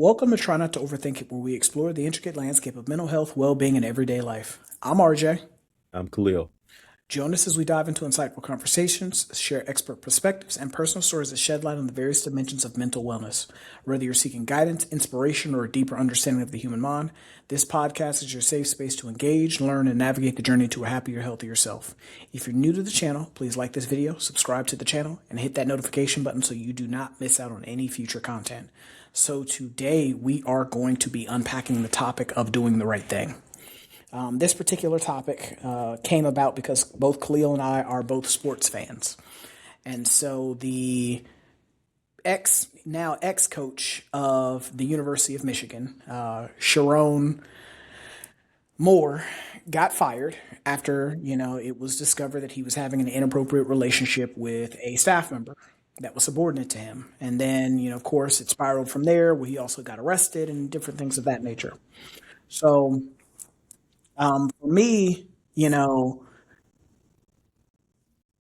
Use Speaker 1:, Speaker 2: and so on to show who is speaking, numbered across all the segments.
Speaker 1: Welcome to Try Not to Overthink It, where we explore the intricate landscape of mental health, well being, and everyday life. I'm RJ.
Speaker 2: I'm Khalil.
Speaker 1: Join us as we dive into insightful conversations, share expert perspectives, and personal stories that shed light on the various dimensions of mental wellness. Whether you're seeking guidance, inspiration, or a deeper understanding of the human mind, this podcast is your safe space to engage, learn, and navigate the journey to a happier, healthier self. If you're new to the channel, please like this video, subscribe to the channel, and hit that notification button so you do not miss out on any future content. So, today we are going to be unpacking the topic of doing the right thing. This particular topic came about because both Khalil and I are both sports fans. And so the now ex coach of the University of Michigan, Sharon Moore, got fired after, it was discovered that he was having an inappropriate relationship with a staff member that was subordinate to him. And then, of course, it spiraled from there where he also got arrested and different things of that nature. So for me,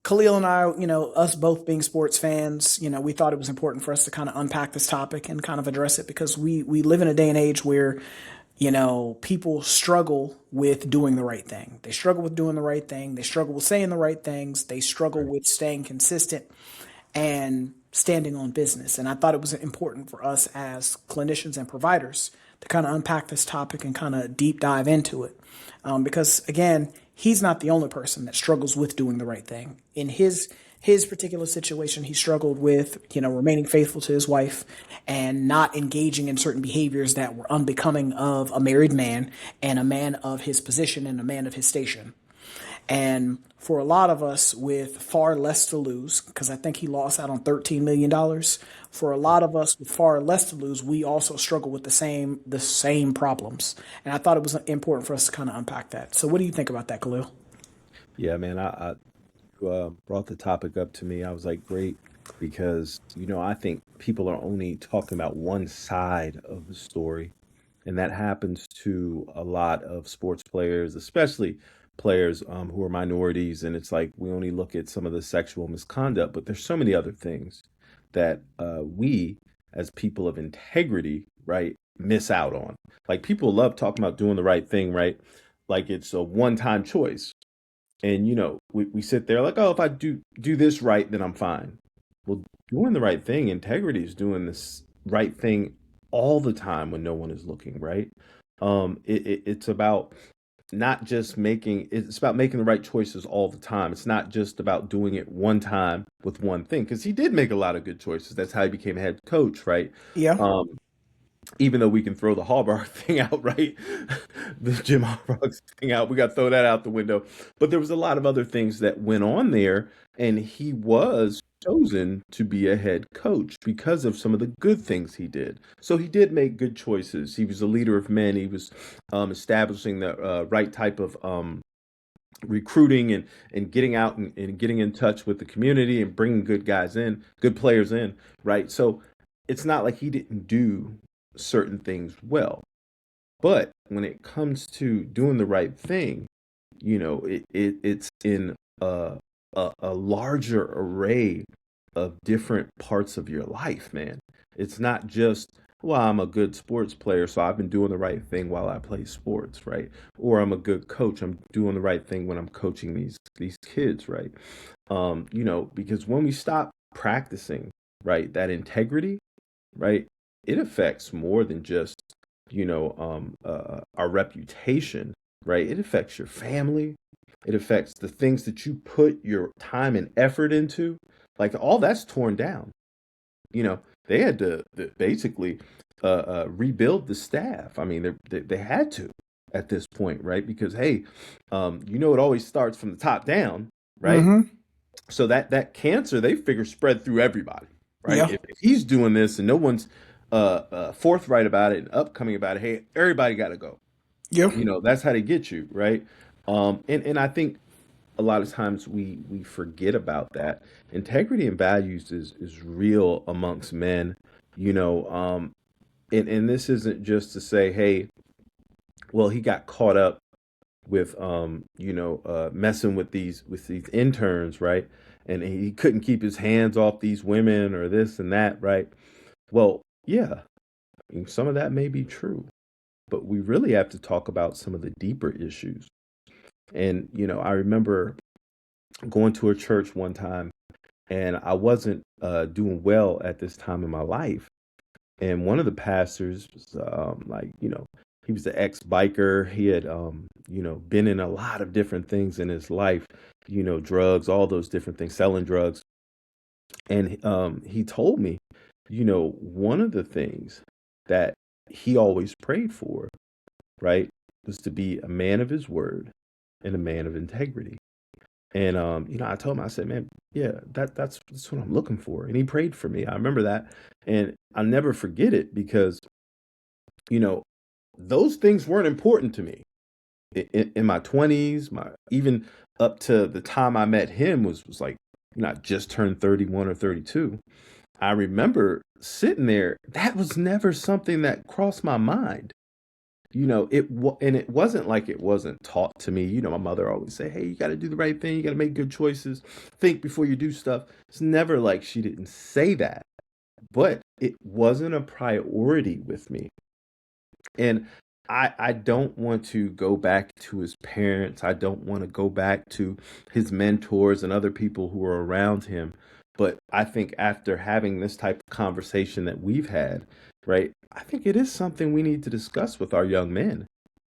Speaker 1: Khalil and I, us both being sports fans, we thought it was important for us to kind of unpack this topic and kind of address it because we live in a day and age where, people struggle with doing the right thing. They struggle with doing the right thing. They struggle with saying the right things. They struggle
Speaker 2: Right.
Speaker 1: with staying consistent and standing on business. And I thought it was important for us as clinicians and providers to kind of unpack this topic and kind of deep dive into it. Because again, he's not the only person that struggles with doing the right thing. In his particular situation, he struggled with, remaining faithful to his wife and not engaging in certain behaviors that were unbecoming of a married man and a man of his position and a man of his station. And for a lot of us with far less to lose, because I think he lost out on $13 million, for a lot of us with far less to lose, we also struggle with the same problems. And I thought it was important for us to kind of unpack that. So what do you think about that, Khalil?
Speaker 2: Yeah, man, I brought the topic up to me. I was like, great, because, I think people are only talking about one side of the story. And that happens to a lot of sports players, especially players who are minorities. And it's like we only look at some of the sexual misconduct, but there's so many other things that we, as people of integrity, right, miss out on. Like people love talking about doing the right thing, right? Like it's a one-time choice. And we sit there like, oh, if I do this right, then I'm fine. Well, doing the right thing, integrity is doing this right thing all the time when no one is looking, right? It's about not just making it's about making the right choices all the time. It's not just about doing it one time with one thing, because he did make a lot of good choices. That's how he became head coach, right?
Speaker 1: Yeah.
Speaker 2: Um, even though we can throw the Harbaugh thing out, right? The Jim Harbaugh thing out, we got to throw that out the window. But there was a lot of other things that went on there, and he was chosen to be a head coach because of some of the good things he did. So he did make good choices. He was a leader of men. He was establishing the right type of recruiting and getting out and getting in touch with the community and bringing good guys in, good players in, right? So it's not like he didn't do certain things well. But when it comes to doing the right thing, it's in a larger array of different parts of your life, man. It's not just, well, I'm a good sports player, so I've been doing the right thing while I play sports, right? Or I'm a good coach, I'm doing the right thing when I'm coaching these kids, right? Because when we stop practicing, right, that integrity, right, it affects more than just our reputation, right? It affects your family. It affects the things that you put your time and effort into. Like all that's torn down. They had to basically rebuild the staff. I mean, they had to at this point, right? Because hey, it always starts from the top down, right?
Speaker 1: Mm-hmm.
Speaker 2: So that cancer they figure spread through everybody, right?
Speaker 1: Yeah.
Speaker 2: If he's doing this and no one's forthright about it and upcoming about it, hey, everybody got to go.
Speaker 1: Yeah.
Speaker 2: That's how they get you, right? And I think a lot of times we forget about that. Integrity and values is real amongst men, you know. And this isn't just to say, hey, well, he got caught up with messing with these interns, right? And he couldn't keep his hands off these women or this and that, right? Well, yeah, And some of that may be true, but we really have to talk about some of the deeper issues. And, I remember going to a church one time, and I wasn't doing well at this time in my life. And one of the pastors was he was the ex biker. He had, been in a lot of different things in his life, drugs, all those different things, selling drugs. And he told me, one of the things that he always prayed for, right, was to be a man of his word and a man of integrity. And I told him, I said, man, yeah, that's what I'm looking for. And he prayed for me. I remember that. And I'll never forget it because, those things weren't important to me in my 20s, even up to the time I met him was like, I just turned 31 or 32. I remember sitting there. That was never something that crossed my mind. And it wasn't like it wasn't taught to me. My mother always say, hey, you got to do the right thing. You got to make good choices. Think before you do stuff. It's never like she didn't say that, but it wasn't a priority with me. And I don't want to go back to his parents. I don't want to go back to his mentors and other people who are around him. But I think after having this type of conversation that we've had, right, I think it is something we need to discuss with our young men,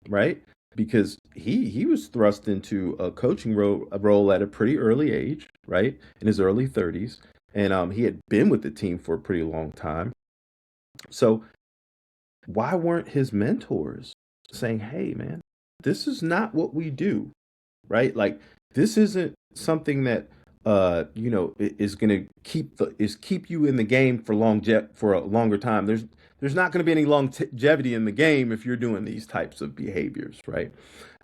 Speaker 2: right? Because he was thrust into a coaching role at a pretty early age, right, in his early 30s. And he had been with the team for a pretty long time. So why weren't his mentors saying, hey, man, this is not what we do, right? Like, this isn't something that, is going to keep you in the game for a longer time. There's not going to be any longevity in the game if you're doing these types of behaviors, right?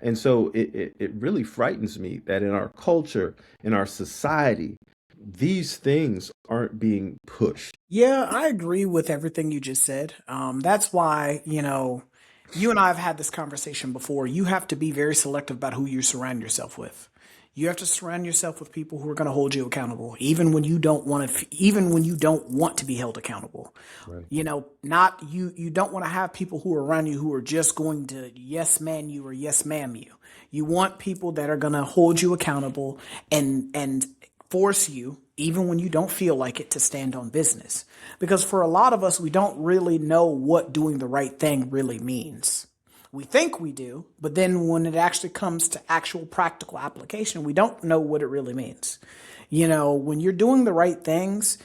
Speaker 2: And so it really frightens me that in our culture, in our society, these things aren't being pushed.
Speaker 1: Yeah, I agree with everything you just said. That's why, you and I have had this conversation before. You have to be very selective about who you surround yourself with. You have to surround yourself with people who are going to hold you accountable, even when you don't want to, even when you don't want to be held accountable.
Speaker 2: Right.
Speaker 1: Not you. You don't want to have people who are around you who are just going to yes man you or yes ma'am you. You want people that are going to hold you accountable and force you, even when you don't feel like it, to stand on business. Because for a lot of us, we don't really know what doing the right thing really means. We think we do, but then when it actually comes to actual practical application, we don't know what it really means. When you're doing the right things,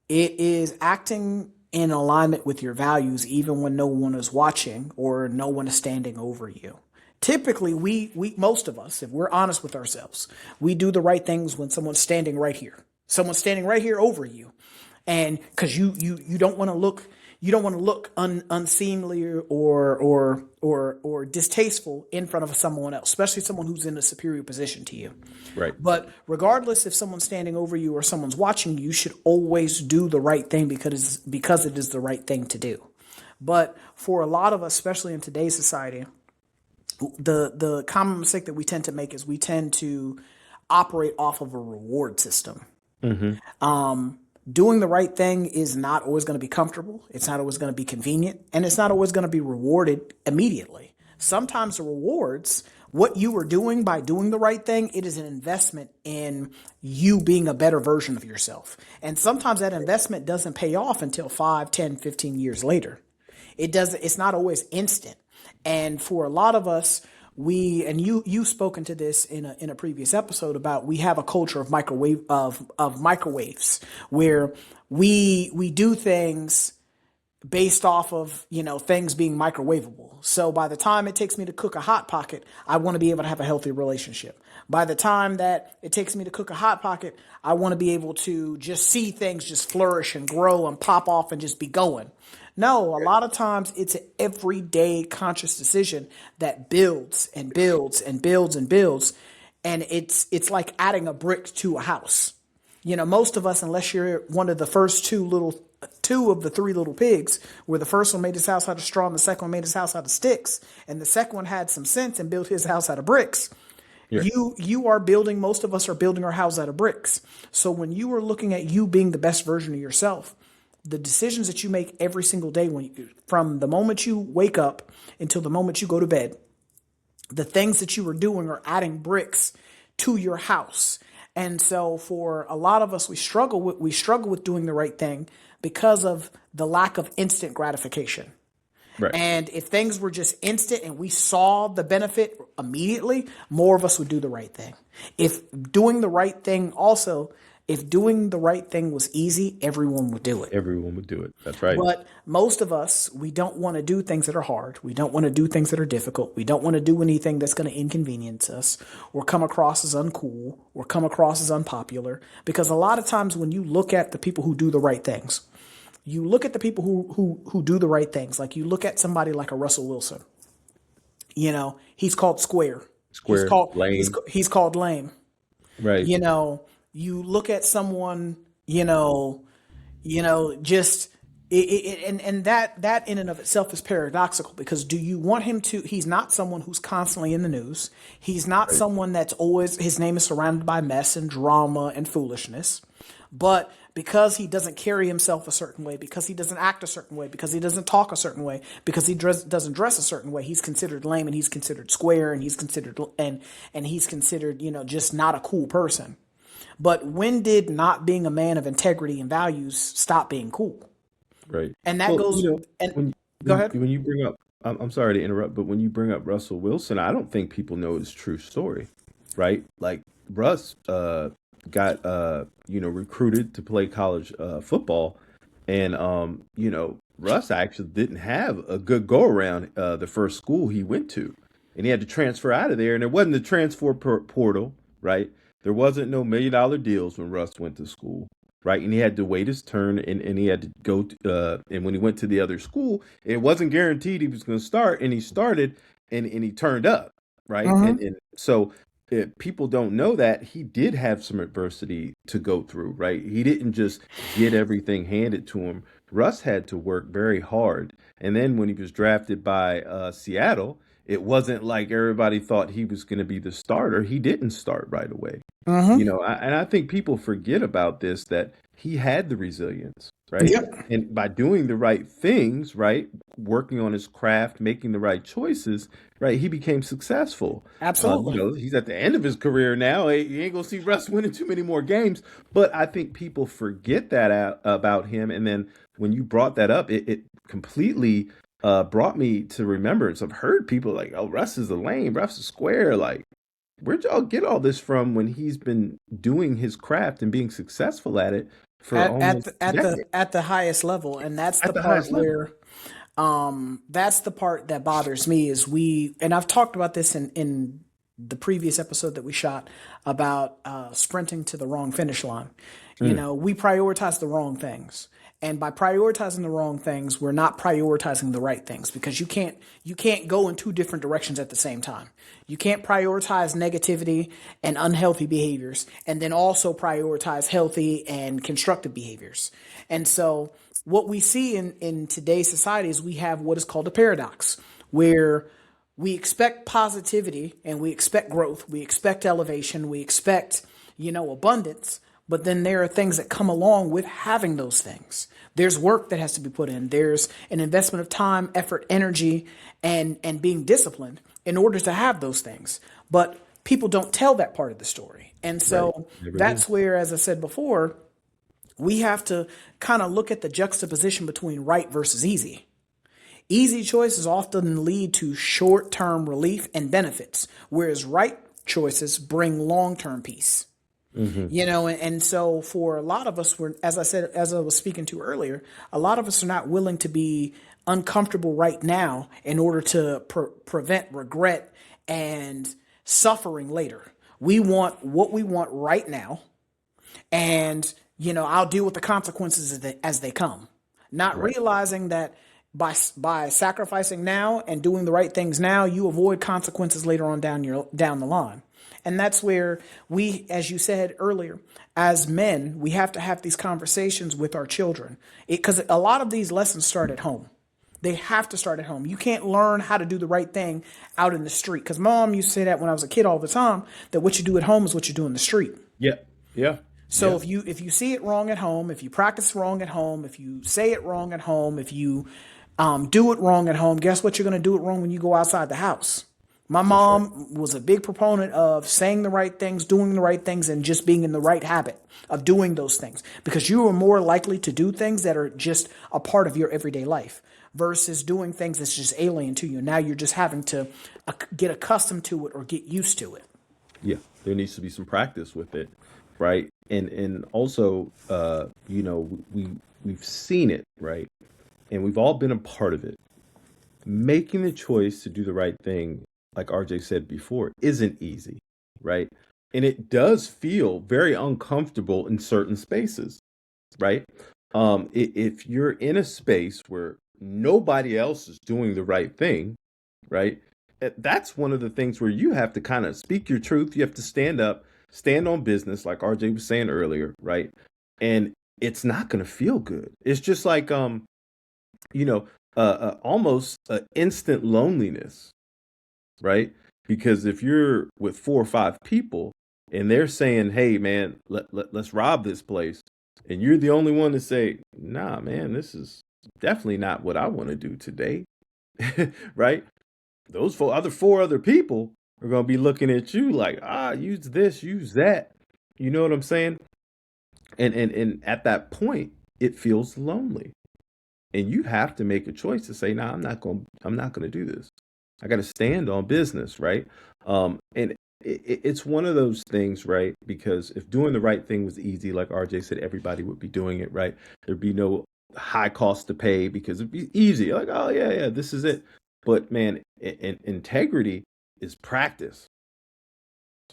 Speaker 1: it is acting in alignment with your values, even when no one is watching or no one is standing over you. Typically, most of us, if we're honest with ourselves, we do the right things when someone's standing right here. Someone's standing right here over you. And because you don't want to look, unseemly or distasteful in front of someone else, especially someone who's in a superior position to you.
Speaker 2: Right.
Speaker 1: But regardless if someone's standing over you or someone's watching you, should always do the right thing because it is the right thing to do. But for a lot of us, especially in today's society, the common mistake that we tend to make is we tend to operate off of a reward system. Doing the right thing is not always going to be comfortable. It's not always going to be convenient, and it's not always going to be rewarded immediately. Sometimes the rewards, what you are doing by doing the right thing, it is an investment in you being a better version of yourself. And sometimes that investment doesn't pay off until 5, 10, 15 years later. It's not always instant. And for a lot of us, you've spoken to this in a previous episode about, we have a culture of microwaves where we do things based off of, things being microwavable. So by the time it takes me to cook a Hot Pocket, I want to be able to have a healthy relationship. By the time that it takes me to cook a Hot Pocket, I want to be able to just see things just flourish and grow and pop off and just be going. No, a lot of times it's an everyday conscious decision that builds and builds and builds and builds. And it's like adding a brick to a house. Most of us, unless you're one of the first two of the three little pigs, where the first one made his house out of straw and the second one made his house out of sticks, and the second one had some sense and built his house out of bricks. Yeah. Most of us are building our house out of bricks. So when you are looking at you being the best version of yourself, the decisions that you make every single day, from the moment you wake up until the moment you go to bed, the things that you are doing are adding bricks to your house. And so for a lot of us, we struggle with doing the right thing because of the lack of instant gratification.
Speaker 2: Right.
Speaker 1: And if things were just instant and we saw the benefit immediately, more of us would do the right thing. If doing the right thing was easy, everyone would do it.
Speaker 2: Everyone would do it. That's right.
Speaker 1: But most of us, we don't want to do things that are hard. We don't want to do things that are difficult. We don't want to do anything that's going to inconvenience us or come across as uncool or come across as unpopular. Because a lot of times when you look at the people who do the right things, you look at the people who do the right things. Like you look at somebody like a Russell Wilson. You know, he's called square.
Speaker 2: Lame.
Speaker 1: He's called lame.
Speaker 2: Right.
Speaker 1: You know, you look at someone, just and that in and of itself is paradoxical, because do you want him to? He's not someone who's constantly in the news. He's not someone that's always, his name is surrounded by mess and drama and foolishness. But because he doesn't carry himself a certain way, because he doesn't act a certain way, because he doesn't talk a certain way, because he doesn't dress a certain way, he's considered lame and he's considered square and he's considered just not a cool person. But when did not being a man of integrity and values stop being cool?
Speaker 2: Right.
Speaker 1: And that goes. Go ahead.
Speaker 2: When you bring up, I'm sorry to interrupt, but when you bring up Russell Wilson, I don't think people know his true story, right? Like Russ got recruited to play college football, and Russ actually didn't have a good go around the first school he went to, and he had to transfer out of there, and there wasn't the transfer portal, right? There wasn't no $1 million deals when Russ went to school, right? And he had to wait his turn, and he had to go. And when he went to the other school, it wasn't guaranteed he was going to start, and he started, and he turned up, right? And so people don't know that he did have some adversity to go through, right? He didn't just get everything handed to him. Russ had to work very hard, and then when he was drafted by Seattle, it wasn't like everybody thought he was going to be the starter. He didn't start right away. And I think people forget about this, that he had the resilience, right?
Speaker 1: Yep.
Speaker 2: And by doing the right things, right, working on his craft, making the right choices, right, he became successful.
Speaker 1: Absolutely.
Speaker 2: He's at the end of his career now. You ain't going to see Russ winning too many more games. But I think people forget that about him. And then when you brought that up, it completely brought me to remembrance. I've heard people like, oh, Russ is a lame, Russ is square. Like, where'd y'all get all this from when he's been doing his craft and being successful at it for almost
Speaker 1: at the highest level? And that's the part where that's the part that bothers me is and I've talked about this in the previous episode that we shot about sprinting to the wrong finish line. We prioritize the wrong things. And by prioritizing the wrong things, we're not prioritizing the right things, because you can't go in two different directions at the same time. You can't prioritize negativity and unhealthy behaviors and then also prioritize healthy and constructive behaviors. And so what we see in today's society is we have what is called a paradox, where we expect positivity and we expect growth, we expect elevation, we expect, abundance. But then there are things that come along with having those things. There's work that has to be put in. There's an investment of time, effort, energy, and being disciplined in order to have those things. But people don't tell that part of the story. And so that's where, as I said before, we have to kind of look at the juxtaposition between right versus easy. Easy choices often lead to short-term relief and benefits, whereas right choices bring long-term peace. And so for a lot of us, as I was speaking to earlier, a lot of us are not willing to be uncomfortable right now in order to prevent regret and suffering later. We want what we want right now. And, I'll deal with the consequences as they come, not realizing that by sacrificing now and doing the right things now, you avoid consequences later on down the line. And that's where we, as you said earlier, as men, we have to have these conversations with our children, because a lot of these lessons start at home. They have to start at home. You can't learn how to do the right thing out in the street, because Mom used to say that when I was a kid all the time, that what you do at home is what you do in the street.
Speaker 2: Yeah.
Speaker 1: So
Speaker 2: Yeah.
Speaker 1: if you see it wrong at home, if you practice wrong at home, if you say it wrong at home, if you do it wrong at home, guess what? You're going to do it wrong when you go outside the house. My
Speaker 2: That's right.
Speaker 1: mom was a big proponent of saying the right things, doing the right things, and just being in the right habit of doing those things because you are more likely to do things that are just a part of your everyday life versus doing things that's just alien to you. Now you're just having to get accustomed to it or get used to it.
Speaker 2: Yeah, there needs to be some practice with it, right? And also, we've seen it, right? And we've all been a part of it. Making the choice to do the right thing, like RJ said before, isn't easy, right? And it does feel very uncomfortable in certain spaces, right? If you're in a space where nobody else is doing the right thing, right? That's one of the things where you have to kind of speak your truth. You have to stand up, stand on business, like RJ was saying earlier, right? And it's not going to feel good. It's just like, you know, almost instant loneliness, right? Because if you're with 4 or 5 people and they're saying, "Hey, man, let's rob this place," and you're the only one to say, "Nah, man, this is definitely not what I want to do today," right? Those 4 other people are going to be looking at you like, use this, use that. You know what I'm saying? And at that point, it feels lonely. And you have to make a choice to say, "Nah, I'm not going to do this. I got to stand on business," right? And it's one of those things, right? Because if doing the right thing was easy, like RJ said, everybody would be doing it, right? There'd be no high cost to pay because it'd be easy. Like, oh yeah, yeah, this is it. But man, integrity is practice.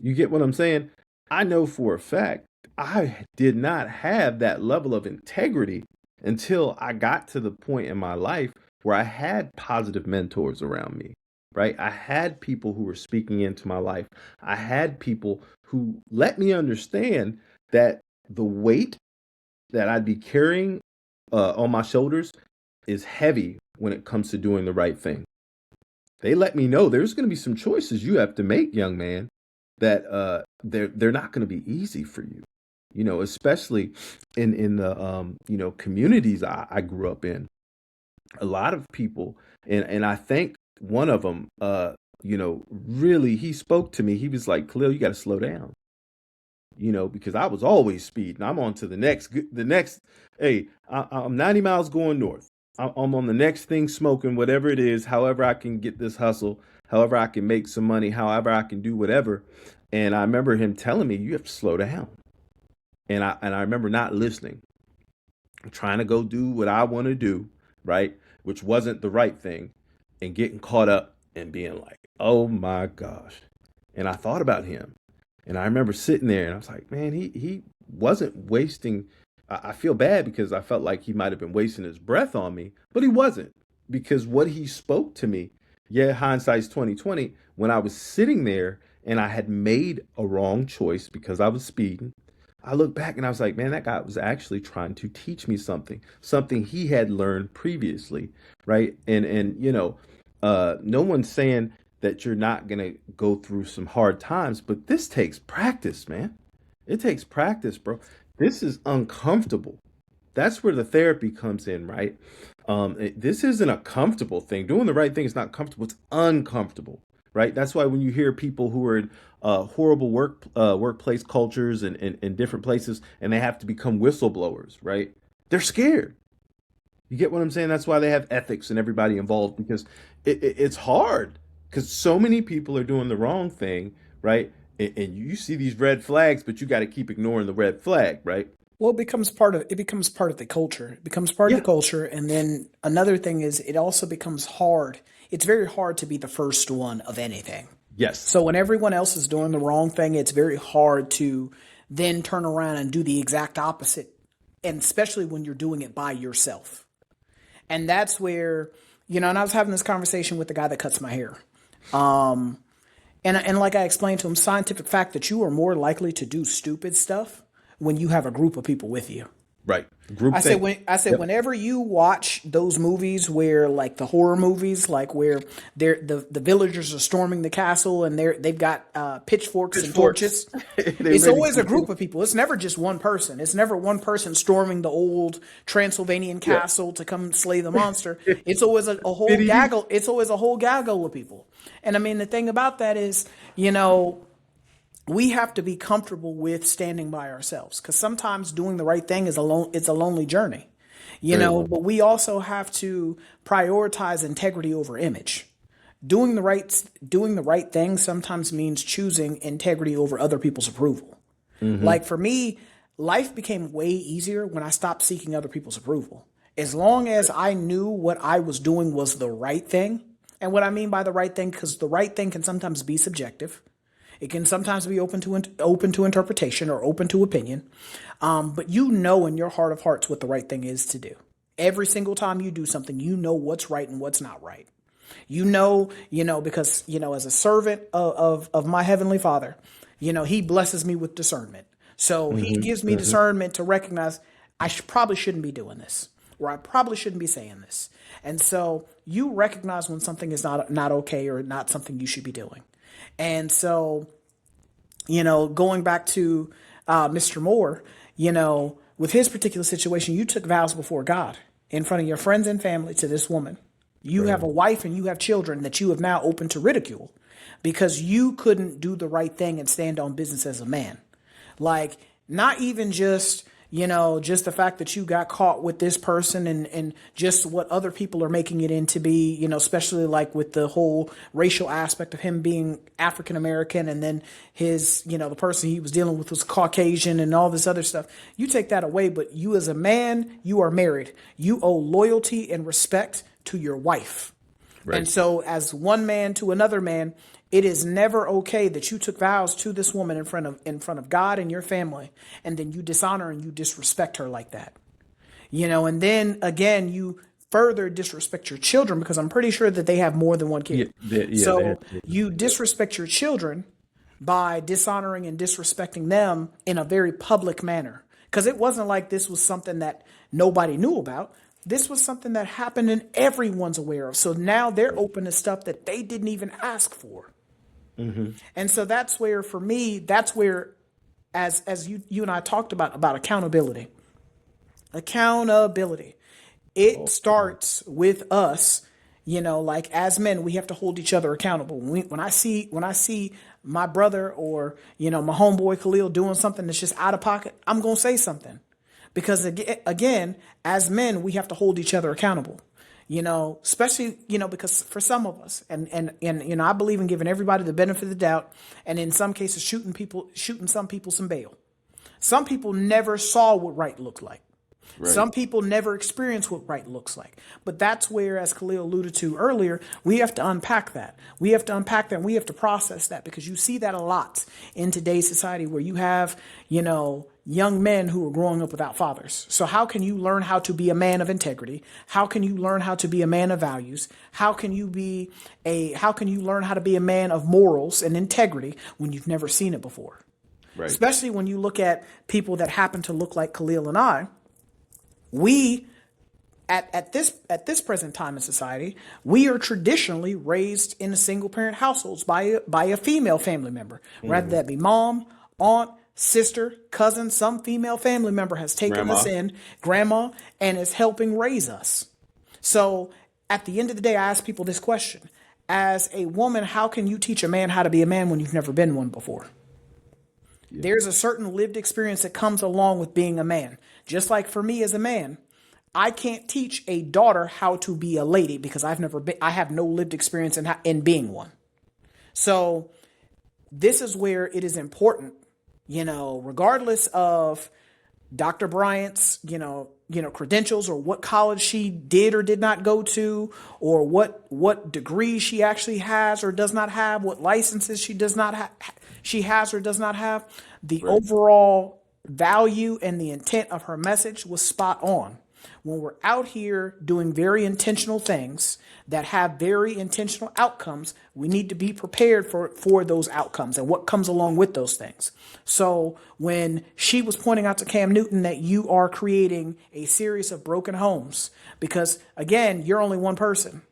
Speaker 2: You get what I'm saying? I know for a fact I did not have that level of integrity until I got to the point in my life where I had positive mentors around me, right? I had people who were speaking into my life. I had people who let me understand that the weight that I'd be carrying on my shoulders is heavy when it comes to doing the right thing. They let me know there's going to be some choices you have to make, young man, that they're not going to be easy for you. Especially in the communities I grew up in. A lot of people, and I think one of them, really he spoke to me. He was like, "Khalil, you got to slow down." Because I was always speeding. I'm on to the next. Hey, I'm 90 miles going north. I'm on the next thing smoking, whatever it is, however I can get this hustle, however I can make some money, however I can do whatever. And I remember him telling me, "You have to slow down." And I remember not listening, trying to go do what I want to do, right? Which wasn't the right thing, and getting caught up and being like, "Oh my gosh." And I thought about him. And I remember sitting there and I was like, man, he wasn't wasting. I feel bad because I felt like he might have been wasting his breath on me, but he wasn't, because what he spoke to me, yeah, hindsight's 2020, when I was sitting there and I had made a wrong choice because I was speeding. I look back and I was like, man, that guy was actually trying to teach me something he had learned previously, right? And no one's saying that you're not gonna go through some hard times, but this takes practice, man. It takes practice, bro. This is uncomfortable. That's where the therapy comes in, right? This isn't a comfortable thing. Doing the right thing is not comfortable. It's uncomfortable, right? That's why when you hear people who are in horrible workplace cultures and different places, and they have to become whistleblowers, right? They're scared. You get what I'm saying? That's why they have ethics and everybody involved, because it's hard because so many people are doing the wrong thing, right? And you see these red flags, but you got to keep ignoring the red flag, right?
Speaker 1: Well, it becomes part of the culture. It becomes part of the
Speaker 2: Yeah.
Speaker 1: culture, and then another thing is it also becomes hard. It's very hard to be the first one of anything.
Speaker 2: Yes.
Speaker 1: So when everyone else is doing the wrong thing, it's very hard to then turn around and do the exact opposite, and especially when you're doing it by yourself. And that's where, and I was having this conversation with the guy that cuts my hair. And like I explained to him, scientific fact that you are more likely to do stupid stuff when you have a group of people with you.
Speaker 2: Right. Group
Speaker 1: I said
Speaker 2: think. Yep.
Speaker 1: whenever you watch those movies where like the horror movies, like where the villagers are storming the castle and they've got pitchforks and
Speaker 2: Pitchforks.
Speaker 1: torches.
Speaker 2: They
Speaker 1: It's
Speaker 2: ready
Speaker 1: always a
Speaker 2: to
Speaker 1: group
Speaker 2: go.
Speaker 1: of people. It's never just one person. It's never one person storming the old Transylvanian
Speaker 2: Yeah.
Speaker 1: castle to come slay the monster. It's always a whole
Speaker 2: Medieval.
Speaker 1: gaggle. It's always a whole gaggle of people. And I mean, the thing about that is, you know, we have to be comfortable with standing by ourselves because sometimes doing the right thing is it's a lonely journey, you
Speaker 2: Very
Speaker 1: know,
Speaker 2: long.
Speaker 1: but we also have to prioritize integrity over image. Doing the right thing sometimes means choosing integrity over other people's approval.
Speaker 2: Hmm.
Speaker 1: Like for me, life became way easier when I stopped seeking other people's approval. As long as I knew what I was doing was the right thing, and what I mean by the right thing, because the right thing can sometimes be subjective. It can sometimes be open to interpretation or open to opinion, but you know in your heart of hearts what the right thing is to do. Every single time you do something, you know what's right and what's not right. Because as a servant of my heavenly Father, He blesses me with discernment. So He
Speaker 2: Hmm.
Speaker 1: gives me
Speaker 2: Hmm.
Speaker 1: discernment to recognize probably shouldn't be doing this, or I probably shouldn't be saying this. And so you recognize when something is not okay or not something you should be doing. And so, going back to Mr. Moore, with his particular situation, you took vows before God in front of your friends and family to this woman. You have
Speaker 2: Right.
Speaker 1: a wife and you have children that you have now opened to ridicule because you couldn't do the right thing and stand on business as a man. Like, not even just the fact that you got caught with this person and just what other people are making it into be, especially like with the whole racial aspect of him being African American and then the person he was dealing with was Caucasian and all this other stuff. You take that away, but you as a man, you are married. You owe loyalty and respect to your wife. And
Speaker 2: Right.
Speaker 1: so, as one man to another man, it is never okay that you took vows to this woman in front of God and your family, and then you dishonor and you disrespect her like that. And then again, you further disrespect your children because I'm pretty sure that they have more than one
Speaker 2: Yeah.
Speaker 1: kid.
Speaker 2: They
Speaker 1: So
Speaker 2: had to.
Speaker 1: you disrespect your children by dishonoring and disrespecting them in a very public manner. Because it wasn't like this was something that nobody knew about. This was something that happened and everyone's aware of. So now they're open to stuff that they didn't even ask for.
Speaker 2: Hmm.
Speaker 1: And so that's where, for me, that's where, as you and I talked about accountability. Accountability. It starts with us, like as men, we have to hold each other accountable. When I see my brother or my homeboy Khalil doing something that's just out of pocket, I'm gonna say something because again, as men, we have to hold each other accountable. Especially because for some of us, and I believe in giving everybody the benefit of the doubt, and in some cases shooting some people some bail. Some people never saw what right looked like.
Speaker 2: Right.
Speaker 1: Some people never experience what right looks like. But that's where, as Khalil alluded to earlier, we have to unpack that. We have to unpack that and we have to process that because you see that a lot in today's society where you have, young men who are growing up without fathers. So how can you learn how to be a man of integrity? How can you learn how to be a man of values? How can you learn how to be a man of morals and integrity when you've never seen it before?
Speaker 2: Right.
Speaker 1: Especially when you look at people that happen to look like Khalil and I. We at this present time in society, we are traditionally raised in single parent households by a female family member, rather that be mom, aunt, sister, cousin, some female family member has taken
Speaker 2: Grandma.
Speaker 1: us in, grandma, and is helping raise us. So at the end of the day, I ask people this question. As a woman, how can you teach a man how to be a man when you've never been one before? There's a certain lived experience that comes along with being a man. Just like for me as a man, I can't teach a daughter how to be a lady because I have no lived experience in being one. So this is where it is important, regardless of Dr. Bryant's, credentials or what college she did or did not go to, or what degree she actually has or does not have, what licenses she has or does not have. The
Speaker 2: Right.
Speaker 1: overall value and the intent of her message was spot on. When we're out here doing very intentional things that have very intentional outcomes, we need to be prepared for those outcomes and what comes along with those things. So when she was pointing out to Cam Newton that you are creating a series of broken homes, because again, you're only one person.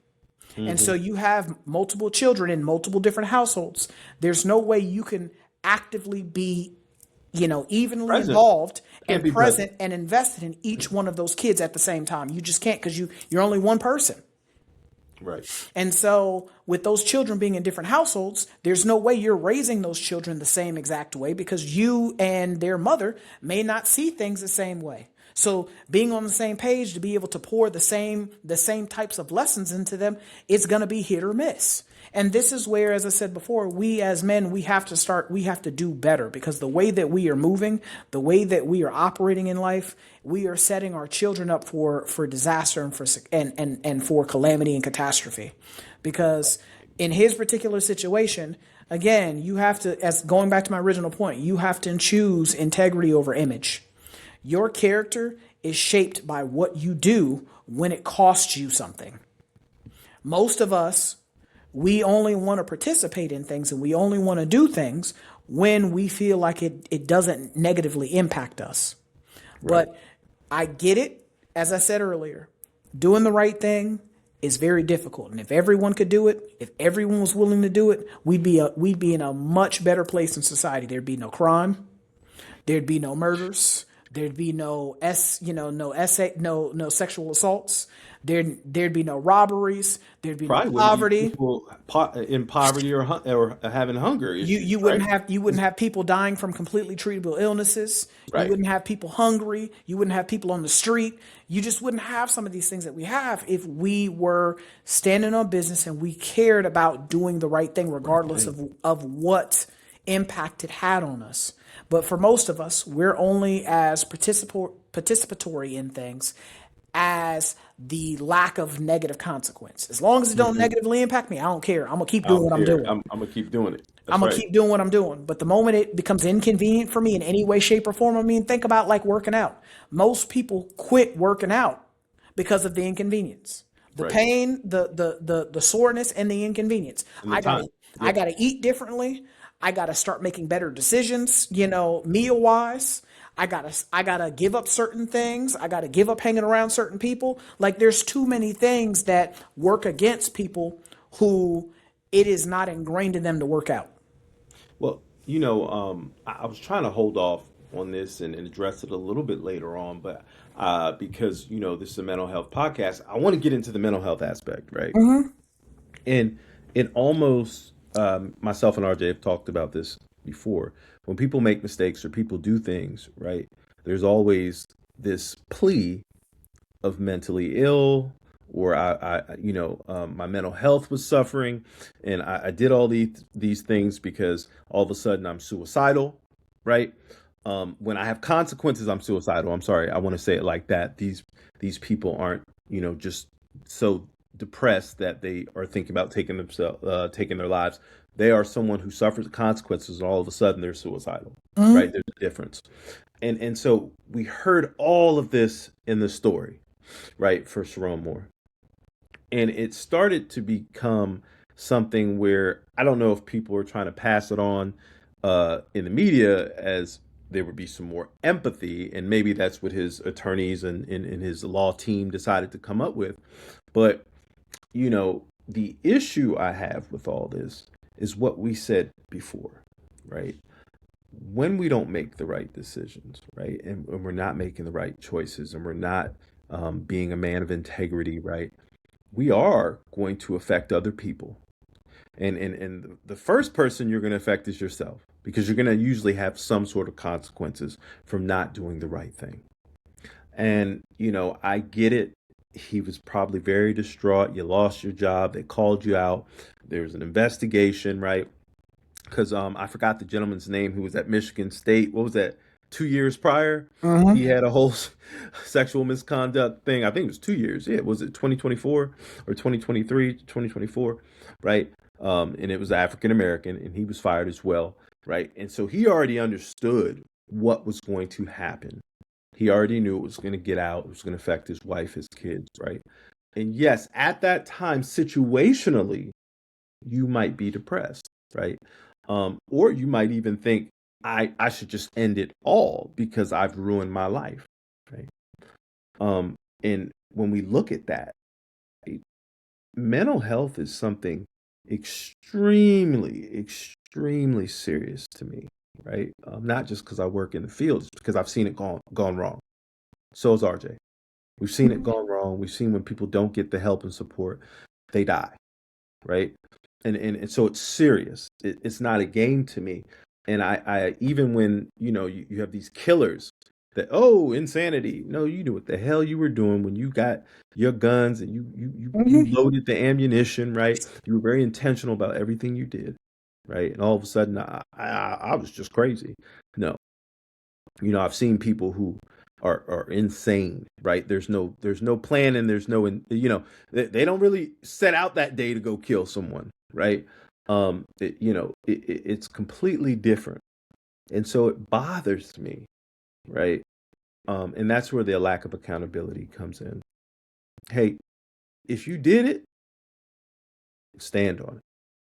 Speaker 1: And so you have multiple children in multiple different households. There's no way you can actively be, evenly
Speaker 2: Present.
Speaker 1: involved
Speaker 2: Can't
Speaker 1: and
Speaker 2: be
Speaker 1: present and invested in each one of those kids at the same time. You just can't, because you're only one person.
Speaker 2: Right.
Speaker 1: And so with those children being in different households, there's no way you're raising those children the same exact way, because you and their mother may not see things the same way. So being on the same page to be able to pour the same types of lessons into them, it's going to be hit or miss. And this is where, as I said before, we as men, we have to do better, because the way that we are moving, the way that we are operating in life, we are setting our children up for disaster and for calamity and catastrophe. Because in his particular situation, again, you have to, as going back to my original point, you have to choose integrity over image. Your character is shaped by what you do when it costs you something. Most of us, we only want to participate in things and we only want to do things when we feel like it doesn't negatively impact us. Right. But I get it. As I said earlier, doing the right thing is very difficult. And if everyone could do it, if everyone was willing to do it, we'd be in a much better place in society. There'd be no crime. There'd be no murders. There'd be no sexual assaults. There'd be no robberies. There'd be no poverty.
Speaker 2: People in poverty or having hunger issues,
Speaker 1: you wouldn't have people dying from completely treatable illnesses.
Speaker 2: Right.
Speaker 1: You wouldn't have people hungry. You wouldn't have people on the street. You just wouldn't have some of these things that we have if we were standing on business and we cared about doing the right thing, regardless of what impact it had on us. But for most of us, we're only as participatory in things as the lack of negative consequence. As long as it don't negatively impact me, I don't care. I'm going to keep doing what I'm doing.
Speaker 2: I'm going to keep doing it.
Speaker 1: I'm going to keep doing what I'm doing. But the moment it becomes inconvenient for me in any way, shape, or form, think about like working out. Most people quit working out because of the inconvenience. The pain, the soreness, and the inconvenience. I gotta eat differently. I gotta start making better decisions, meal wise. I gotta give up certain things. I gotta give up hanging around certain people. Like, there's too many things that work against people who it is not ingrained in them to work out.
Speaker 2: Well, I was trying to hold off on this and address it a little bit later on, but because this is a mental health podcast, I want to get into the mental health aspect, right? Mm-hmm. And it almost, myself and RJ have talked about this before. When people make mistakes or people do things, right, there's always this plea of mentally ill, or my mental health was suffering, and I did all these things because all of a sudden I'm suicidal, right? When I have consequences, I'm suicidal. I'm sorry, I want to say it like that. These people aren't, just so depressed that they are thinking about taking their lives. They are someone who suffers the consequences, and all of a sudden they're suicidal, right? There's a difference. And so we heard all of this in the story, right, for Sherrone Moore. And it started to become something where I don't know if people are trying to pass it on in the media as there would be some more empathy, and maybe that's what his attorneys and his law team decided to come up with. But, the issue I have with all this is what we said before, right? When we don't make the right decisions, right, and we're not making the right choices, and we're not being a man of integrity, right, we are going to affect other people. And the first person you're going to affect is yourself, because you're going to usually have some sort of consequences from not doing the right thing. And, I get it. He was probably very distraught. You lost your job. They called you out. There was an investigation, right? Because I forgot the gentleman's name who was at Michigan State. What was that? 2 years prior, he had a whole sexual misconduct thing. I think it was 2 years. Yeah, was it 2024 or 2023, 2024, right? And it was African American, and he was fired as well, right? And so he already understood what was going to happen. He already knew it was going to get out. It was going to affect his wife, his kids, right? And yes, at that time, situationally, you might be depressed, right? Or you might even think, I should just end it all because I've ruined my life, right? And when we look at that, right, mental health is something extremely, extremely serious to me, right? Not just because I work in the field, it's because I've seen it gone wrong. So is RJ. We've seen it gone wrong. We've seen when people don't get the help and support, they die, right? And so it's serious. It's not a game to me. And I even when you have these killers that, oh, insanity. No, you knew what the hell you were doing when you got your guns and you loaded the ammunition, right? You were very intentional about everything you did, right? And all of a sudden, I was just crazy. No, I've seen people who are insane, right? There's no plan, and there's no, they don't really set out that day to go kill someone, right? It's completely different, and so it bothers me, right? And that's where the lack of accountability comes in. Hey, if you did it, stand on it.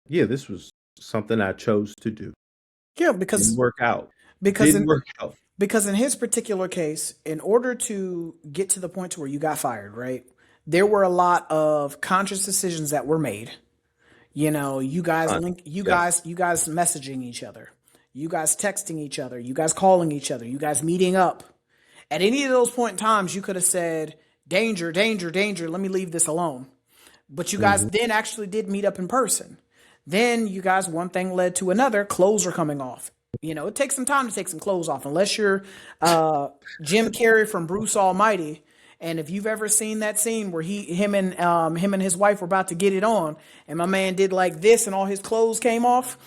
Speaker 2: Yeah, this was something I chose to do.
Speaker 1: Yeah,
Speaker 2: Didn't work out.
Speaker 1: because
Speaker 2: Didn't work out.
Speaker 1: because in his particular case, in order to get to the point to where you got fired, right? There were a lot of conscious decisions that were made. You guys messaging each other, you guys texting each other, you guys calling each other, you guys meeting up. At any of those point in times, you could have said, danger, danger, danger, let me leave this alone. But you guys then actually did meet up in person. Then you guys, one thing led to another, clothes are coming off. It takes some time to take some clothes off, unless you're Jim Carrey from Bruce Almighty. And if you've ever seen that scene where him and his wife were about to get it on, and my man did like this, and all his clothes came off.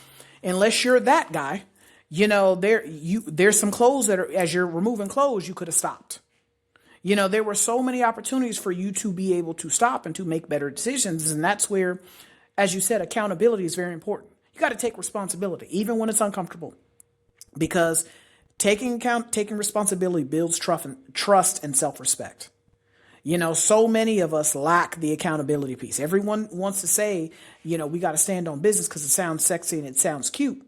Speaker 1: Unless you're that guy, there's some clothes that are, as you're removing clothes, you could have stopped. There were so many opportunities for you to be able to stop and to make better decisions, and that's where, as you said, accountability is very important. You got to take responsibility, even when it's uncomfortable, because taking responsibility builds trust and self-respect. So many of us lack the accountability piece. Everyone wants to say, we got to stand on business because it sounds sexy and it sounds cute.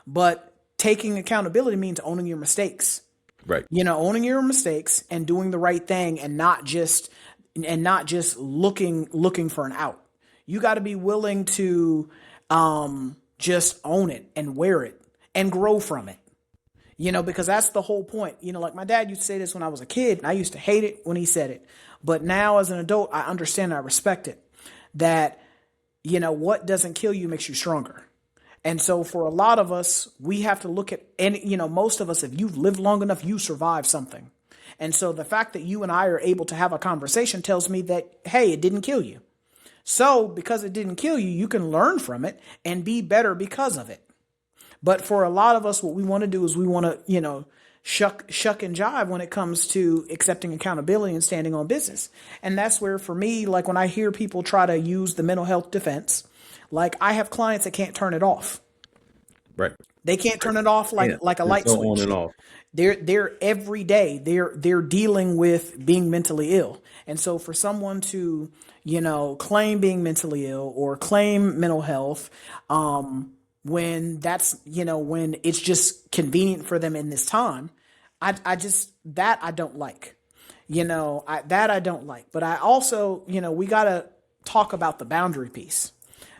Speaker 1: But taking accountability means owning your mistakes.
Speaker 2: Right.
Speaker 1: Owning your mistakes and doing the right thing, and not just looking for an out. You got to be willing to just own it and wear it and grow from it. Because that's the whole point. Like my dad used to say this when I was a kid, and I used to hate it when he said it. But now as an adult, I understand, I respect it. That, what doesn't kill you makes you stronger. And so for a lot of us, we have to look at, and most of us, if you've lived long enough, you survived something. And so the fact that you and I are able to have a conversation tells me that, hey, it didn't kill you. So because it didn't kill you, you can learn from it and be better because of it. But for a lot of us, what we want to do is we want to, shuck and jive when it comes to accepting accountability and standing on business. And that's where, for me, like when I hear people try to use the mental health defense, like I have clients that can't turn it off.
Speaker 2: Right.
Speaker 1: They can't turn it off like a light switch.
Speaker 2: On and off.
Speaker 1: They're every day they're dealing with being mentally ill. And so for someone to, claim being mentally ill or claim mental health, when that's, when it's just convenient for them in this time, I don't like, I don't like. But I also, we got to talk about the boundary piece.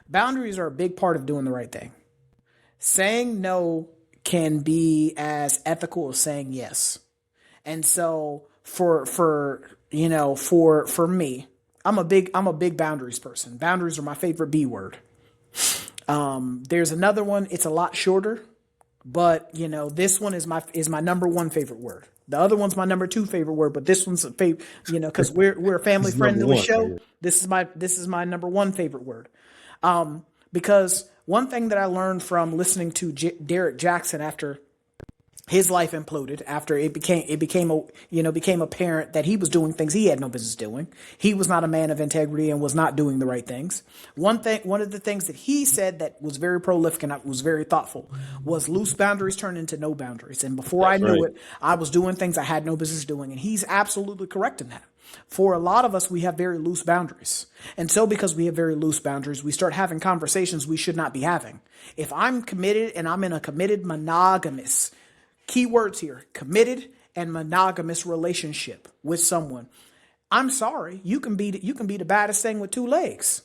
Speaker 1: Boundaries are a big part of doing the right thing. Saying no can be as ethical as saying yes. And so for me, I'm a big boundaries person. Boundaries are my favorite B word. There's another one. It's a lot shorter, but this one is my number one favorite word. The other one's my number two favorite word, but this one's a favorite, cause we're a family friendly show. This is my number one favorite word. Because one thing that I learned from listening to Derek Jackson after his life imploded after became apparent that he was doing things he had no business doing. He was not a man of integrity and was not doing the right things. One of the things that he said that was very prolific and was very thoughtful was loose boundaries turn into no boundaries. And before I knew it, I was doing things I had no business doing. And he's absolutely correct in that. For a lot of us, we have very loose boundaries. And so because we have very loose boundaries, we start having conversations we should not be having. If I'm committed and I'm in a committed monogamous, key words here, committed and monogamous relationship with someone, I'm sorry, you can be the baddest thing with two legs.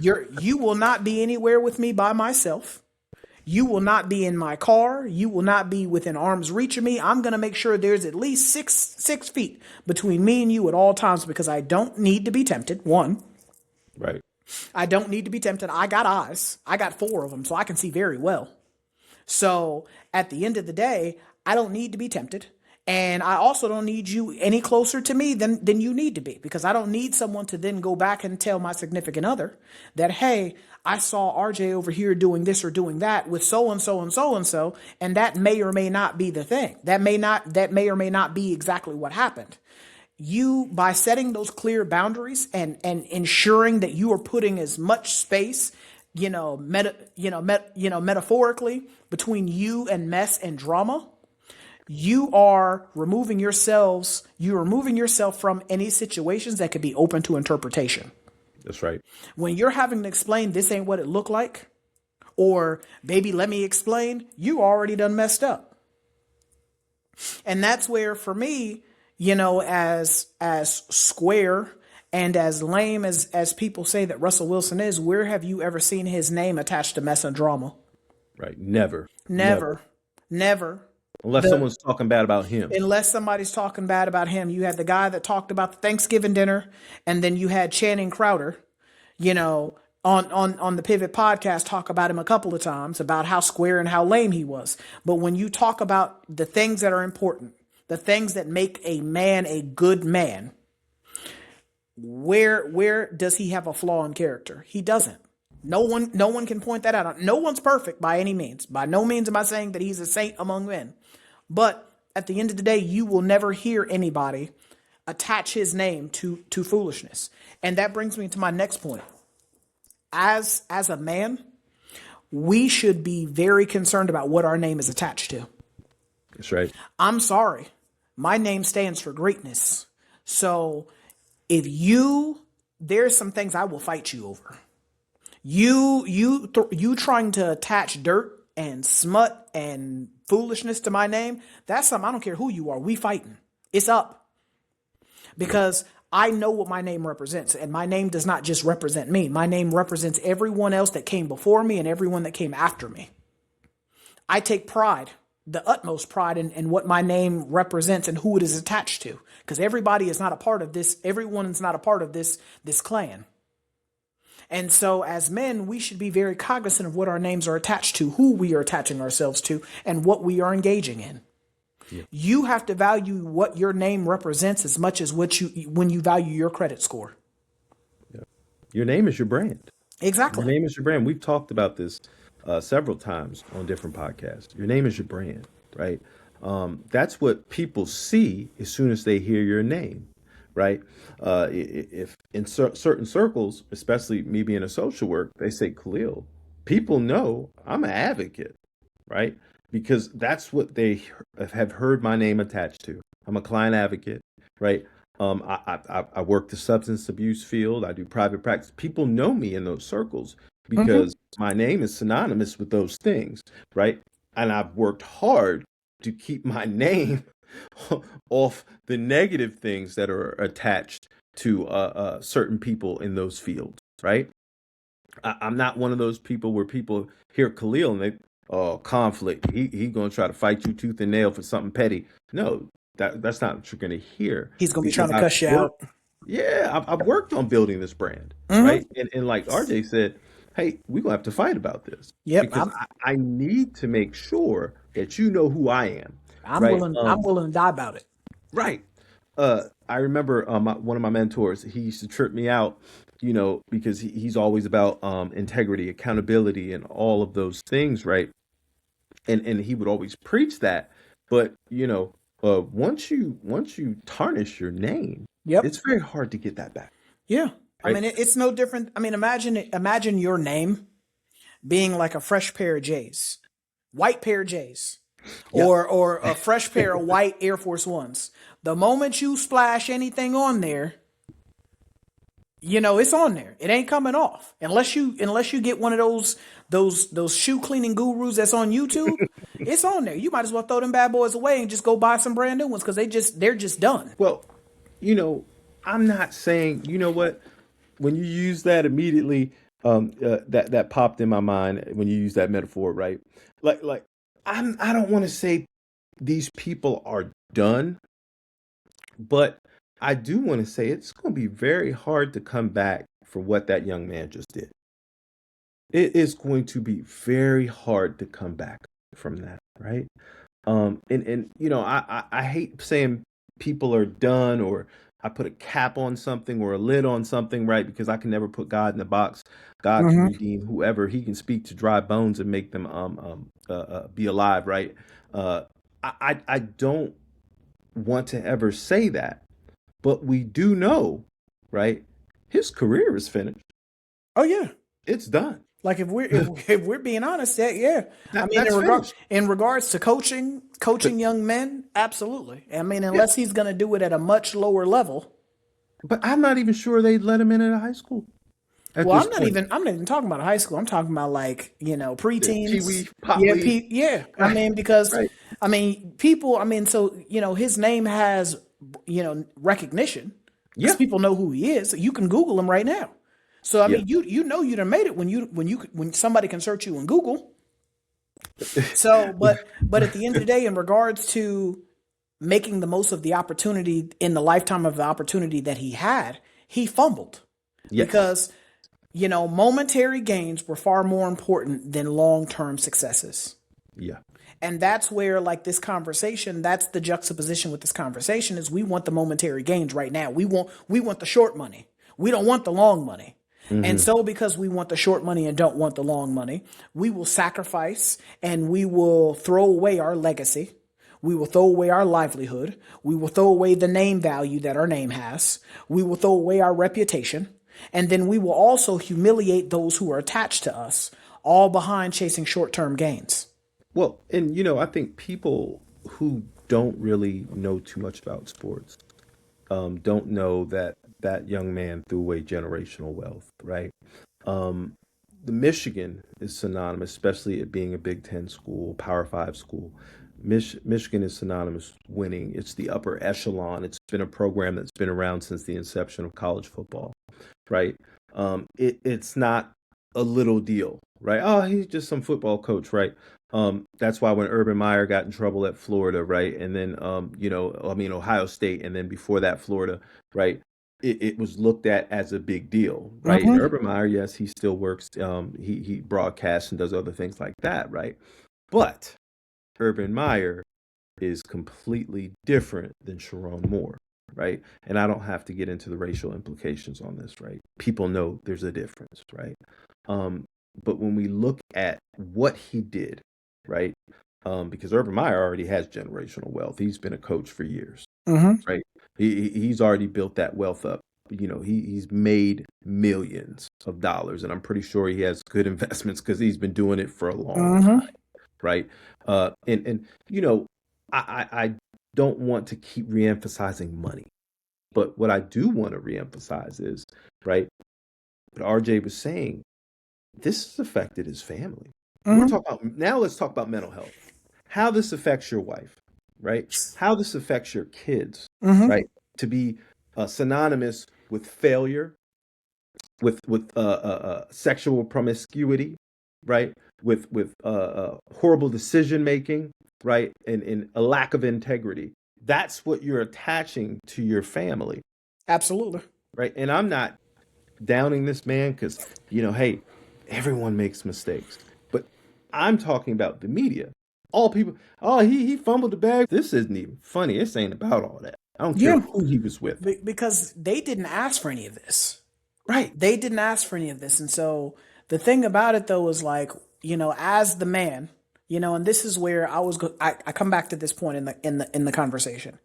Speaker 1: You will not be anywhere with me by myself. You will not be in my car. You will not be within arm's reach of me. I'm going to make sure there's at least six feet between me and you at all times because I don't need to be tempted. One.
Speaker 2: Right.
Speaker 1: I don't need to be tempted. I got eyes. I got 4 of them, so I can see very well. So at the end of the day, I don't need to be tempted. And I also don't need you any closer to me than you need to be, because I don't need someone to then go back and tell my significant other that, hey, I saw RJ over here doing this or doing that with so and so and so and so, and that may or may not be the thing. That may or may not be exactly what happened. You, by setting those clear boundaries and ensuring that you are putting as much space, metaphorically between you and mess and drama, you are removing yourself from any situations that could be open to interpretation.
Speaker 2: That's right.
Speaker 1: When you're having to explain this ain't what it looked like, or baby, let me explain, you already done messed up. And that's where, for me, as square and as lame as people say that Russell Wilson is, where have you ever seen his name attached to mess and drama?
Speaker 2: Right. Never.
Speaker 1: Unless
Speaker 2: someone's talking bad about him.
Speaker 1: Unless somebody's talking bad about him. You had the guy that talked about the Thanksgiving dinner, and then you had Channing Crowder, on the Pivot podcast talk about him a couple of times about how square and how lame he was. But when you talk about the things that are important, the things that make a man a good man, where does he have a flaw in character? He doesn't. No one can point that out. No one's perfect by any means. By no means am I saying that he's a saint among men. But at the end of the day, you will never hear anybody attach his name to foolishness. And that brings me to my next point. As a man, we should be very concerned about what our name is attached to.
Speaker 2: That's right.
Speaker 1: I'm sorry. My name stands for greatness. So if there's some things I will fight you over. You trying to attach dirt and smut and foolishness to my name, that's something. I don't care who you are. We fighting. It's up. Because I know what my name represents, and my name does not just represent me. My name represents everyone else that came before me and everyone that came after me. I take pride, the utmost pride in what my name represents and who it is attached to, because everybody is not a part of this. Everyone is not a part of this clan. And so as men, we should be very cognizant of what our names are attached to, who we are attaching ourselves to, and what we are engaging in. Yeah. You have to value what your name represents as much as when you value your credit score.
Speaker 2: Yeah. Your name is your brand.
Speaker 1: Exactly.
Speaker 2: Your name is your brand. We've talked about this several times on different podcasts. Your name is your brand, right? That's what people see as soon as they hear your name. Right. If in certain circles, especially me being a social work, they say Khalil, people know I'm an advocate. Right. Because that's what they have heard my name attached to. I'm a client advocate. Right. I work the substance abuse field. I do private practice. People know me in those circles because my name is synonymous with those things. Right. And I've worked hard to keep my name off the negative things that are attached to certain people in those fields, right? I'm not one of those people where people hear Khalil and they, conflict. He gonna try to fight you tooth and nail for something petty. No, that's not what you're gonna hear.
Speaker 1: He's gonna be trying to cuss you out.
Speaker 2: Yeah, I've worked on building this brand, right? And like RJ said, hey, we're gonna have to fight about this.
Speaker 1: Yep,
Speaker 2: because I need to make sure that you know who I am.
Speaker 1: I'm willing to die about it.
Speaker 2: Right. I remember one of my mentors, he used to trip me out, because he's always about integrity, accountability, and all of those things, right? and he would always preach that. But once you tarnish your name,
Speaker 1: Yep.
Speaker 2: it's very hard to get that back,
Speaker 1: Yeah. I
Speaker 2: right?
Speaker 1: mean, it's no different. I mean, imagine your name being like a fresh pair of J's, white pair of J's,
Speaker 2: Yep.
Speaker 1: or a fresh pair of white Air Force Ones. The moment you splash anything on there, it's on there. It ain't coming off unless you get one of those shoe cleaning gurus that's on YouTube. It's on there. You might as well throw them bad boys away and just go buy some brand new ones because they're just done.
Speaker 2: Well, you know, I'm not saying, you know what, when you use that immediately, that popped in my mind when you use that metaphor, right? Like I don't want to say these people are done, but I do want to say it's going to be very hard to come back for what that young man just did. It is going to be very hard to come back from that, right? And I hate saying people are done, or I put a cap on something or a lid on something, right? Because I can never put God in the box. God can
Speaker 1: Mm-hmm.
Speaker 2: redeem whoever. He can speak to dry bones and make them be alive, right? Uh, I don't want to ever say that, but we do know, right? His career is finished.
Speaker 1: Oh yeah.
Speaker 2: It's done.
Speaker 1: Like if we're being honest, yeah. I mean,
Speaker 2: That's finished.
Speaker 1: in regards to coaching young men, absolutely. I mean,
Speaker 2: Yeah,
Speaker 1: unless he's going to do it at a much lower level.
Speaker 2: but I'm not even sure they'd let him in at a high school at
Speaker 1: Well,
Speaker 2: this
Speaker 1: I'm not
Speaker 2: point.
Speaker 1: even I'm not even talking about high school. I'm talking about like
Speaker 2: Pee
Speaker 1: preteens.
Speaker 2: Wee, Pop
Speaker 1: Yeah,
Speaker 2: League,
Speaker 1: yeah. I
Speaker 2: right?
Speaker 1: mean, because
Speaker 2: Right.
Speaker 1: I mean, people. I mean, so his name has recognition because
Speaker 2: Yeah.
Speaker 1: people know who he is. You can Google him right now. So I
Speaker 2: Yeah.
Speaker 1: mean, you done made it when somebody can search you in Google. So, but at the end of the day, in regards to making the most of the opportunity in the lifetime of the opportunity that he had, he fumbled
Speaker 2: Yes.
Speaker 1: because momentary gains were far more important than long-term successes.
Speaker 2: Yeah.
Speaker 1: And that's where like that's the juxtaposition with this conversation is we want the momentary gains right now. We want the short money. We don't want the long money. And
Speaker 2: Hmm.
Speaker 1: so because we want the short money and don't want the long money, we will sacrifice and we will throw away our legacy. We will throw away our livelihood. We will throw away the name value that our name has. We will throw away our reputation. And then we will also humiliate those who are attached to us, all behind chasing short term gains.
Speaker 2: Well, and I think people who don't really know too much about sports don't know that that young man threw away generational wealth, right? Um, the Michigan is synonymous, especially it being a Big Ten school, Power Five school. Michigan is synonymous with winning. It's the upper echelon. It's been a program that's been around since the inception of college football, right? It's not a little deal, right? Oh, he's just some football coach, right? That's why when Urban Meyer got in trouble at Florida, right, and then I mean Ohio State, and then before that Florida, right, it was looked at as a big deal, right? And
Speaker 1: Mm-hmm.
Speaker 2: Urban Meyer, yes, he still works. He broadcasts and does other things like that, right? But Urban Meyer is completely different than Sharon Moore, right? And I don't have to get into the racial implications on this, right? People know there's a difference, right? Um, but when we look at what he did, right? Because Urban Meyer already has generational wealth. He's been a coach for years,
Speaker 1: Mm-hmm.
Speaker 2: right? He's already built that wealth up. He's made millions of dollars, and I'm pretty sure he has good investments because he's been doing it for a long time,
Speaker 1: Mm-hmm.
Speaker 2: right? And I don't want to keep reemphasizing money, but what I do want to reemphasize is, right, what RJ was saying, this has affected his family. We're
Speaker 1: Mm-hmm.
Speaker 2: talking about now, let's talk about mental health. How this affects your wife, right? How this affects your kids,
Speaker 1: Mm-hmm.
Speaker 2: right? To be synonymous with failure, with sexual promiscuity, right? With horrible decision making, right? And a lack of integrity. That's what you're attaching to your family,
Speaker 1: Absolutely.
Speaker 2: right? And I'm not downing this man because hey, everyone makes mistakes, but I'm talking about the media. All people, oh, he fumbled the bag. This isn't even funny. This ain't about all that. I don't care
Speaker 1: Yeah.
Speaker 2: who he was with.
Speaker 1: Because they didn't ask for any of this.
Speaker 2: Right.
Speaker 1: They didn't ask for any of this. And so the thing about it though is like, as the man, And this is where I come back to this point in the conversation.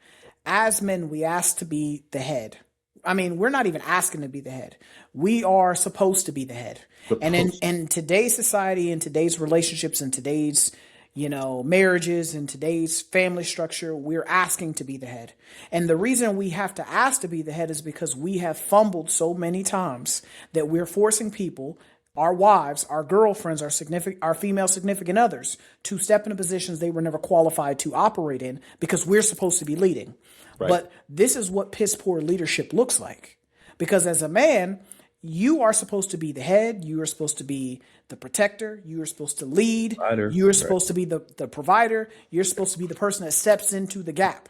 Speaker 1: As men, we ask to be the head. I mean, we're not even asking to be the head. We are supposed to be the head. And
Speaker 2: Supposed.
Speaker 1: in today's society, in today's relationships, in today's, marriages, in today's family structure, we're asking to be the head. And the reason we have to ask to be the head is because we have fumbled so many times that we're forcing people, our wives, our girlfriends, our female significant others, to step into positions they were never qualified to operate in because we're supposed to be leading.
Speaker 2: Right.
Speaker 1: But this is what piss poor leadership looks like. Because as a man, you are supposed to be the head. You are supposed to be the protector. You are supposed to lead.
Speaker 2: Provider,
Speaker 1: You are
Speaker 2: right.
Speaker 1: supposed to be the provider. You're supposed to be the person that steps into the gap.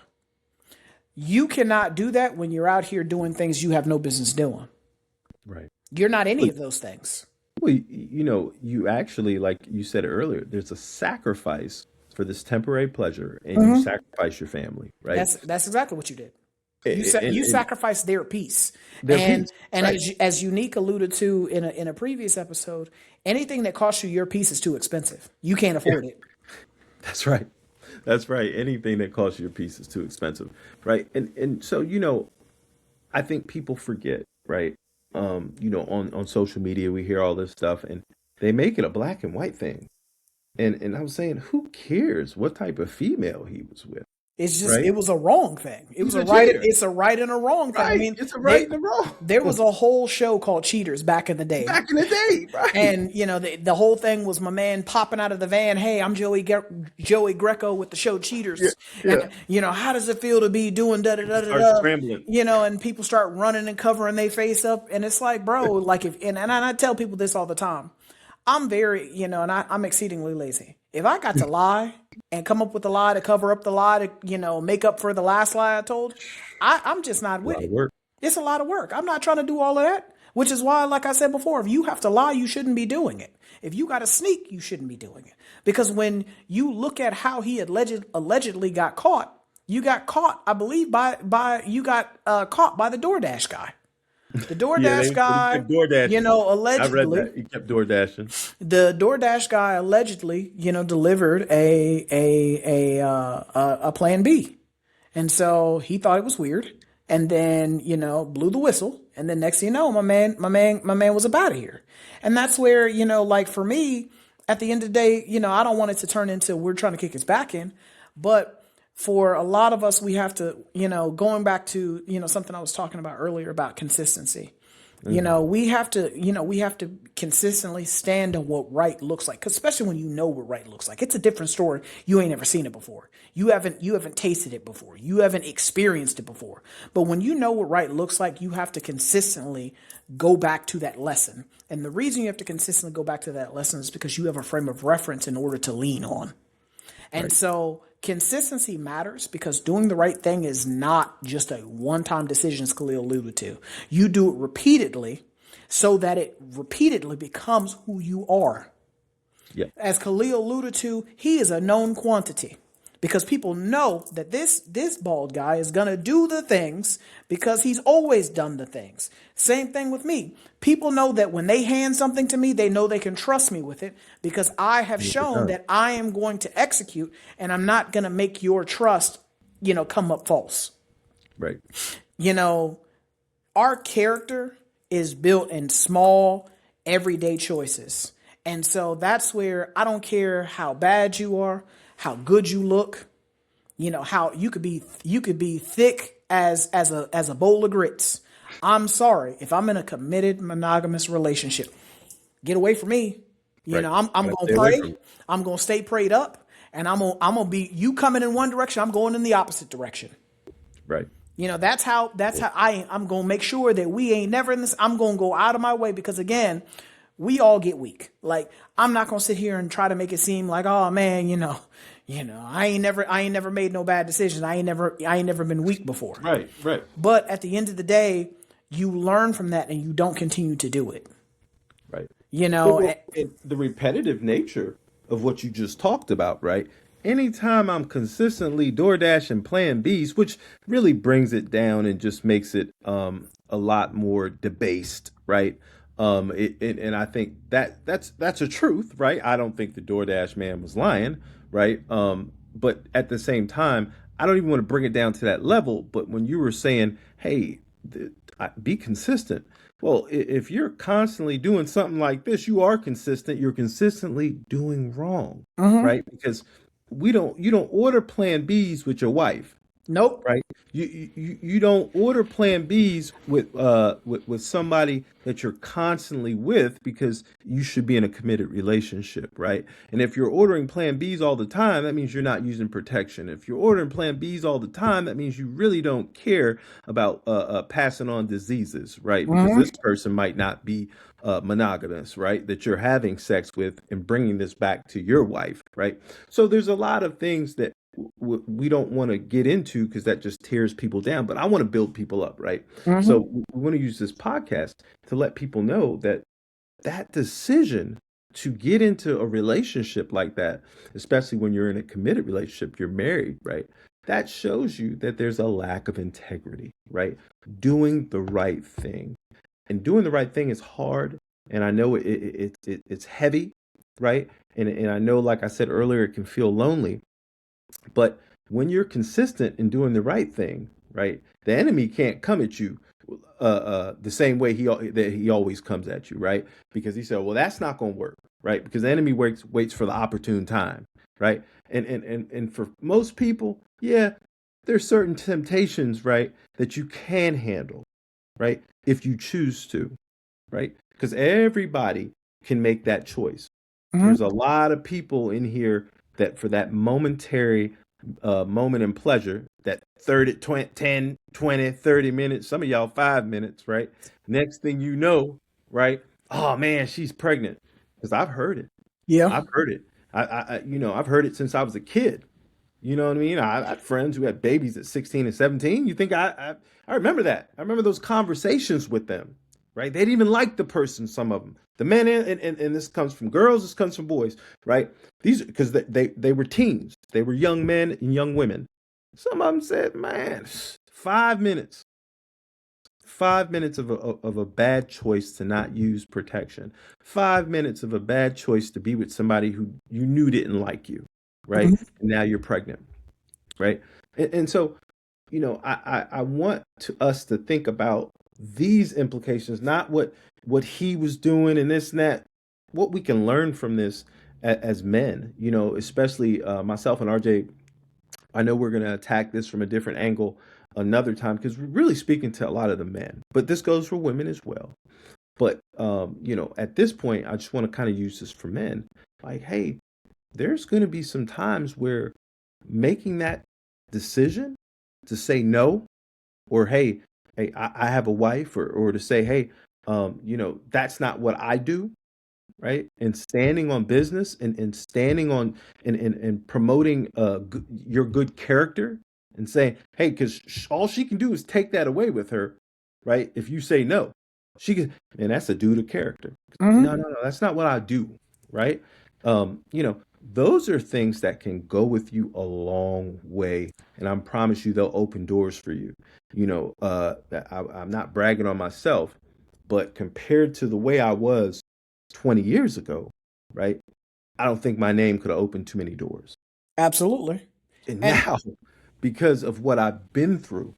Speaker 1: You cannot do that when you're out here doing things you have no business doing.
Speaker 2: Right.
Speaker 1: You're not any of those things.
Speaker 2: Well, you actually, like you said earlier, there's a sacrifice for this temporary pleasure, and you sacrifice your family, right?
Speaker 1: That's exactly what you did. You
Speaker 2: And
Speaker 1: sacrificed their peace,
Speaker 2: their
Speaker 1: and
Speaker 2: peace,
Speaker 1: and
Speaker 2: right?
Speaker 1: as Unique alluded to in a previous episode, anything that costs you your peace is too expensive. You can't afford it.
Speaker 2: That's right. That's right. Anything that costs you a piece is too expensive, right? And so I think people forget, right? On social media we hear all this stuff, and they make it a black and white thing. And I was saying, who cares what type of female he was with,
Speaker 1: It's just
Speaker 2: right?
Speaker 1: it was a wrong thing. It was
Speaker 2: He's
Speaker 1: a
Speaker 2: a
Speaker 1: right.
Speaker 2: cheater,
Speaker 1: It's a right and a wrong thing. I
Speaker 2: right?
Speaker 1: mean,
Speaker 2: It's a right and a wrong.
Speaker 1: there was a whole show called Cheaters back in the day.
Speaker 2: Back in the day, right?
Speaker 1: And the whole thing was my man popping out of the van. Hey, I'm Joey Greco with the show Cheaters.
Speaker 2: Yeah.
Speaker 1: And how does it feel to be doing da da da da
Speaker 2: Start
Speaker 1: da?
Speaker 2: scrambling.
Speaker 1: And people start running and covering their face up, and it's like, bro, like if and I tell people this all the time. I'm very, and I'm exceedingly lazy. If I got to lie and come up with a lie to cover up the lie to, make up for the last lie I told, I'm just not
Speaker 2: A
Speaker 1: with
Speaker 2: lot
Speaker 1: it.
Speaker 2: of work.
Speaker 1: It's a lot of work. I'm not trying to do all of that, which is why, like I said before, if you have to lie, you shouldn't be doing it. If you got to sneak, you shouldn't be doing it. Because when you look at how he allegedly got caught, you got caught, I believe, caught by the DoorDash guy. The
Speaker 2: Yeah,
Speaker 1: DoorDash guy,
Speaker 2: he kept door dashing. I read
Speaker 1: allegedly,
Speaker 2: that. He kept door dashing.
Speaker 1: the DoorDash guy allegedly, delivered a Plan B, and so he thought it was weird, and then blew the whistle, and then next thing you know, my man was up out of here, and that's where like for me, at the end of the day, I don't want it to turn into we're trying to kick his back in, but for a lot of us, we have to, going back to, something I was talking about earlier about consistency. We have to consistently stand on what right looks like, 'cause especially when you know what right looks like. It's a different story. You ain't never seen it before. You haven't tasted it before. You haven't experienced it before. But when you know what right looks like, you have to consistently go back to that lesson. And the reason you have to consistently go back to that lesson is because you have a frame of reference in order to lean on. And so consistency matters because doing the right thing is not just a one-time decision, as Khalil alluded to. You do it repeatedly so that it repeatedly becomes who you are.
Speaker 2: Yeah.
Speaker 1: As Khalil alluded to, he is a known quantity because people know that this bald guy is going to do the things because he's always done the things. Same thing with me. People know that when they hand something to me, they know they can trust me with it because I have shown that I am going to execute and I'm not going to make your trust, come up false.
Speaker 2: Right.
Speaker 1: Our character is built in small, everyday choices. And so that's where I don't care how bad you are, how good you look, how you could be thick as a bowl of grits. I'm sorry if I'm in a committed monogamous relationship. Get away from me.
Speaker 2: Right.
Speaker 1: I'm
Speaker 2: Right.
Speaker 1: gonna
Speaker 2: Stay away
Speaker 1: pray.
Speaker 2: from it.
Speaker 1: I'm gonna stay prayed up, and I'm gonna be you coming in one direction. I'm going in the opposite direction.
Speaker 2: Right.
Speaker 1: That's how I'm gonna make sure that we ain't never in this. I'm gonna go out of my way because again, we all get weak. Like I'm not gonna sit here and try to make it seem like, oh man, I ain't never made no bad decisions. I ain't never been weak before.
Speaker 2: Right. Right.
Speaker 1: But at the end of the day, you learn from that and you don't continue to do it.
Speaker 2: Right.
Speaker 1: And
Speaker 2: And the repetitive nature of what you just talked about, right? Anytime I'm consistently DoorDash and Plan Bs, which really brings it down and just makes it a lot more debased, right? And I think that that's a truth, right? I don't think the DoorDash man was lying, right? But at the same time, I don't even want to bring it down to that level. But when you were saying, hey, be consistent. Well, if you're constantly doing something like this, you are consistent. You're consistently doing wrong,
Speaker 1: Mm-hmm.
Speaker 2: right? Because you don't order Plan Bs with your wife,
Speaker 1: Nope.
Speaker 2: right? You don't order Plan Bs with somebody that you're constantly with because you should be in a committed relationship, right? And if you're ordering Plan Bs all the time, that means you're not using protection. If you're ordering Plan Bs all the time, that means you really don't care about passing on diseases, right? Because
Speaker 1: Mm-hmm.
Speaker 2: this person might not be monogamous, right? That you're having sex with and bringing this back to your wife, right? So there's a lot of things that we don't want to get into because that just tears people down. But I want to build people up, right? So
Speaker 1: Mm-hmm.
Speaker 2: we want to use this podcast to let people know that that decision to get into a relationship like that, especially when you're in a committed relationship, you're married, right? That shows you that there's a lack of integrity, right? Doing the right thing. And doing the right thing is hard. And I know it's heavy, right? And I know, like I said earlier, it can feel lonely. But when you're consistent in doing the right thing, right, the enemy can't come at you the same way that he always comes at you, right? Because he said, well, that's not going to work, right? Because the enemy waits for the opportune time, right? And for most people, yeah, there's certain temptations, right, that you can handle, right, if you choose to, right? Because everybody can make that choice.
Speaker 1: Mm-hmm.
Speaker 2: There's a lot of people in here that for that momentary moment and pleasure, that 30, 20, 10, 20, 30 minutes, some of y'all 5 minutes, right? Next thing you know, right? Oh man, she's pregnant. Because I've heard it.
Speaker 1: Yeah.
Speaker 2: I've heard it. I've heard it since I was a kid. You know what I mean? I had friends who had babies at 16 and 17. You think I remember that. I remember those conversations with them, right? They didn't even like the person, some of them. The men, and this comes from girls, this comes from boys, right? These, because they were teens. They were young men and young women. Some of them said, man, 5 minutes. 5 minutes of a bad choice to not use protection. 5 minutes of a bad choice to be with somebody who you knew didn't like you, right?
Speaker 1: Mm-hmm.
Speaker 2: And now you're pregnant, right? And so, I want us to think about these implications, not what he was doing and this and that, what we can learn from this as men, especially myself and RJ. I know we're going to attack this from a different angle another time because we're really speaking to a lot of the men, but this goes for women as well. But at this point, I just want to kind of use this for men. Like, hey, there's going to be some times where making that decision to say no, or hey, I have a wife, or to say, hey, that's not what I do, right? And standing on business and standing on and promoting your good character and saying, hey, because all she can do is take that away with her, right? If you say no, she can, and that's a dude of character. No,
Speaker 1: Mm-hmm.
Speaker 2: no, no, that's not what I do, right? Those are things that can go with you a long way, and I promise you they'll open doors for you. I'm not bragging on myself, but compared to the way I was 20 years ago, right? I don't think my name could have opened too many doors.
Speaker 1: Absolutely.
Speaker 2: And
Speaker 1: And
Speaker 2: now, because of what I've been through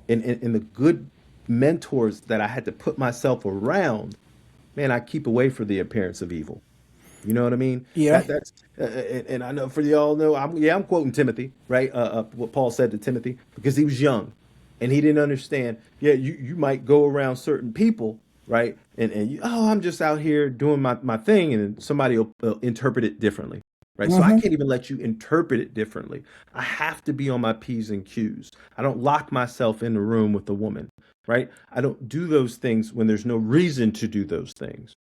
Speaker 2: and the good mentors that I had to put myself around, man, I keep away from the appearance of evil. You know what I mean?
Speaker 1: yeah.
Speaker 2: And I know for y'all know, I'm quoting Timothy, right? What Paul said to Timothy because he was young and he didn't understand. Yeah, you might go around certain people, right? Oh, I'm just out here doing my thing, and then somebody will interpret it differently, right? So I
Speaker 1: Mm-hmm.
Speaker 2: can't even let you interpret it differently. I have to be on my P's and Q's. I don't lock myself in the room with a woman, right? I don't do those things when there's no reason to do those things.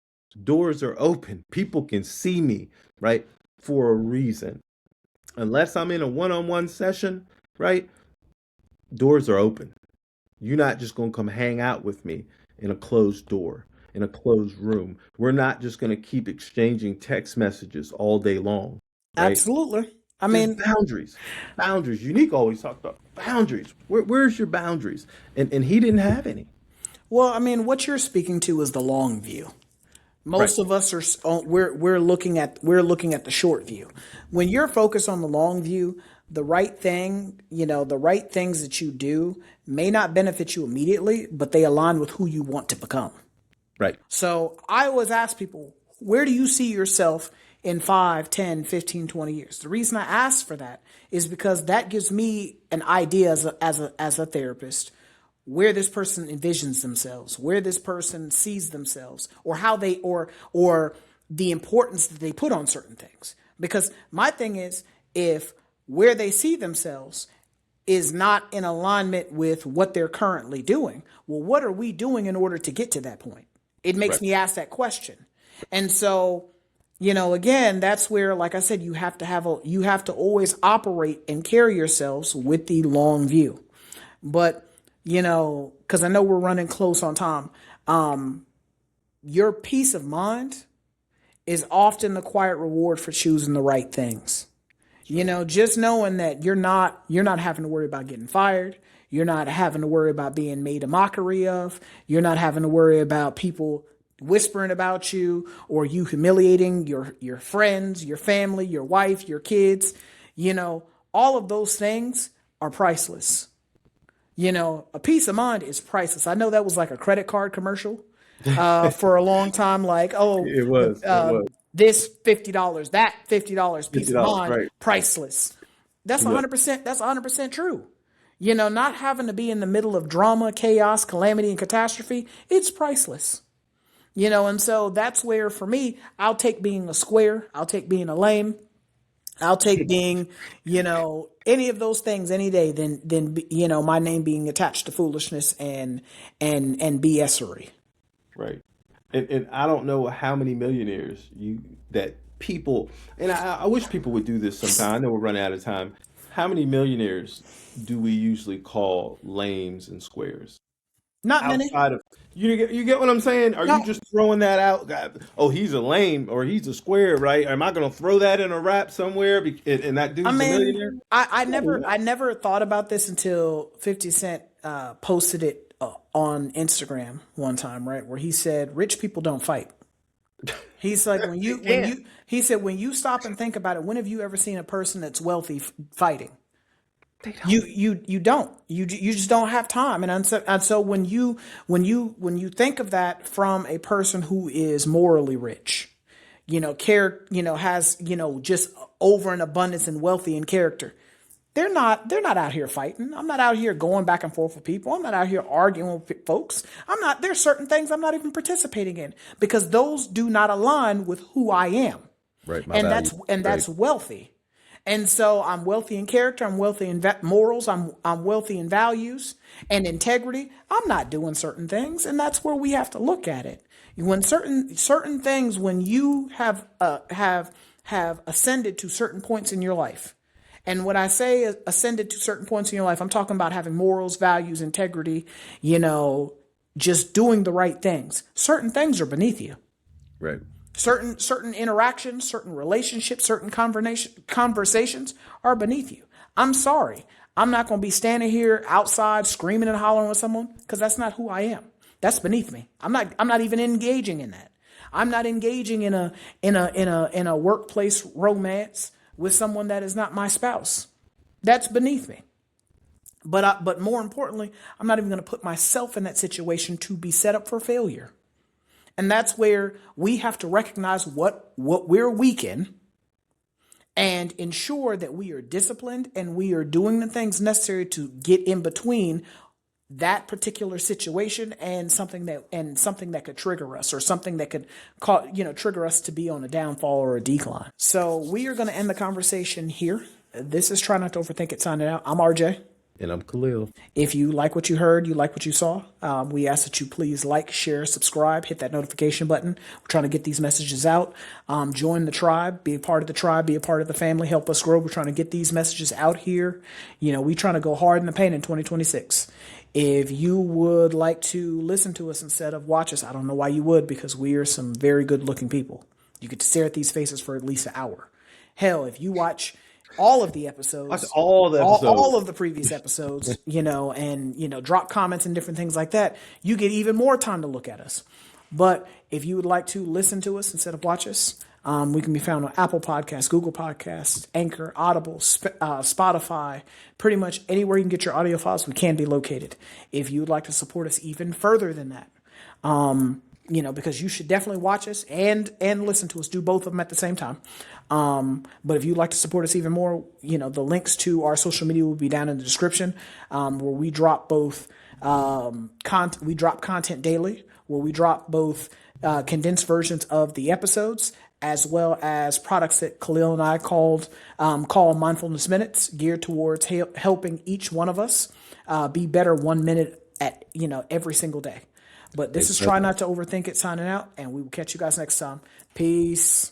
Speaker 2: Doors are open. People can see me, right? For a reason. Unless I'm in a one-on-one session, right? Doors are open. You're not just going to come hang out with me in a closed door, in a closed room. We're not just going to keep exchanging text messages all day long, right?
Speaker 1: Absolutely. I
Speaker 2: There's
Speaker 1: mean,
Speaker 2: boundaries. Boundaries. Unique always talked about boundaries. Where's your boundaries? And he didn't have any.
Speaker 1: well, I mean, what you're speaking to is the long view.
Speaker 2: Right.
Speaker 1: Most of us are we're looking at the short view. When you're focused on the long view, the right thing, the right things that you do may not benefit you immediately, but they align with who you want to become.
Speaker 2: Right.
Speaker 1: So I always ask people, where do you see yourself in 5, 10, 15, 20 years? The reason I ask for that is because that gives me an idea as a therapist where this person envisions themselves, where this person sees themselves, or how they or the importance that they put on certain things. Because my thing is, if where they see themselves is not in alignment with what they're currently doing, well, what are we doing in order to get to that point? It makes
Speaker 2: Right.
Speaker 1: me ask that question. And so, again, that's where, like I said, you have to always operate and carry yourselves with the long view. But, because I know we're running close on time, your peace of mind is often the quiet reward for choosing the right things. Just knowing that you're not having to worry about getting fired. You're not having to worry about being made a mockery of. You're not having to worry about people whispering about you or you humiliating your friends, your family, your wife, your kids. All of those things are priceless. A peace of mind is priceless. I know that was like a credit card commercial for a long time. Like, oh,
Speaker 2: It was. It was.
Speaker 1: this $50, that $50, peace of
Speaker 2: $50.
Speaker 1: mind,
Speaker 2: Right.
Speaker 1: priceless. That's
Speaker 2: Look.
Speaker 1: 100%. That's 100% true. Not having to be in the middle of drama, chaos, calamity, and catastrophe, it's priceless. And so that's where, for me, I'll take being a square, I'll take being a lame, I'll take being, any of those things any day than my name being attached to foolishness and BSery.
Speaker 2: Right. And I don't know how many millionaires that people, and I wish people would do this sometime. I know we're running out of time. How many millionaires do we usually call lames and squares?
Speaker 1: Not many.
Speaker 2: Outside of you get what I'm saying? Are you
Speaker 1: No.
Speaker 2: just throwing that out? God, oh, he's a lame or he's a square, right? Am I going to throw that in a rap somewhere? And that
Speaker 1: I
Speaker 2: dude's a
Speaker 1: mean,
Speaker 2: millionaire?
Speaker 1: I never thought about this until 50 Cent posted it on Instagram one time, right? Where he said, rich people don't fight. He's like,
Speaker 2: They can't.
Speaker 1: he said, when you stop and think about it, when have you ever seen a person that's wealthy fighting?
Speaker 2: They don't.
Speaker 1: You don't. You just don't have time. And so when you think of that from a person who is morally rich, has, just over an abundance and wealthy in character. They're not out here fighting. I'm not out here going back and forth with people. I'm not out here arguing with folks. There's certain things I'm not even participating in because those do not align with who I am.
Speaker 2: Right. My
Speaker 1: And
Speaker 2: value.
Speaker 1: that's wealthy. And so I'm wealthy in character. I'm wealthy in morals. I'm wealthy in values and integrity. I'm not doing certain things, and that's where we have to look at it. When certain things, when you have ascended to certain points in your life, and when I say ascended to certain points in your life, I'm talking about having morals, values, integrity. Just doing the right things. Certain things are beneath you.
Speaker 2: Right.
Speaker 1: Certain interactions, certain relationships, certain conversations are beneath you. I'm sorry. I'm not going to be standing here outside screaming and hollering with someone because that's not who I am. That's beneath me. I'm not even engaging in that. I'm not engaging in a workplace romance with someone that is not my spouse. That's beneath me. But more importantly, I'm not even going to put myself in that situation to be set up for failure. And that's where we have to recognize what we're weak in and ensure that we are disciplined and we are doing the things necessary to get in between that particular situation and something that could trigger us or something that could trigger us to be on a downfall or a decline. So we are going to end the conversation here. This is Try Not to Overthink It signing out. I'm RJ.
Speaker 2: And I'm Khalil.
Speaker 1: If you like what you heard, you like what you saw, we ask that you please like, share, subscribe, hit that notification button. We're trying to get these messages out. Join the tribe, be a part of the tribe, be a part of the family, help us grow. We're trying to get these messages out here. We trying to go hard in the paint in 2026. If you would like to listen to us instead of watch us, I don't know why you would, because we are some very good looking people. You get to stare at these faces for at least an hour. Hell, if you watch all of the episodes,
Speaker 2: Watch all the episodes.
Speaker 1: all of the previous episodes, and drop comments and different things like that, you get even more time to look at us. But if you would like to listen to us instead of watch us, we can be found on Apple Podcasts, Google Podcasts, Anchor, Audible, Spotify, pretty much anywhere you can get your audio files, we can be located. If you would like to support us even further than that, because you should definitely watch us and listen to us, do both of them at the same time. But if you'd like to support us even more, the links to our social media will be down in the description, where we drop both we drop content daily, where we drop both condensed versions of the episodes, as well as products that Khalil and I call mindfulness minutes, geared towards helping each one of us be better 1 minute at every single day. But this is Try Not to Overthink It signing out, and we will catch you guys next time. Peace.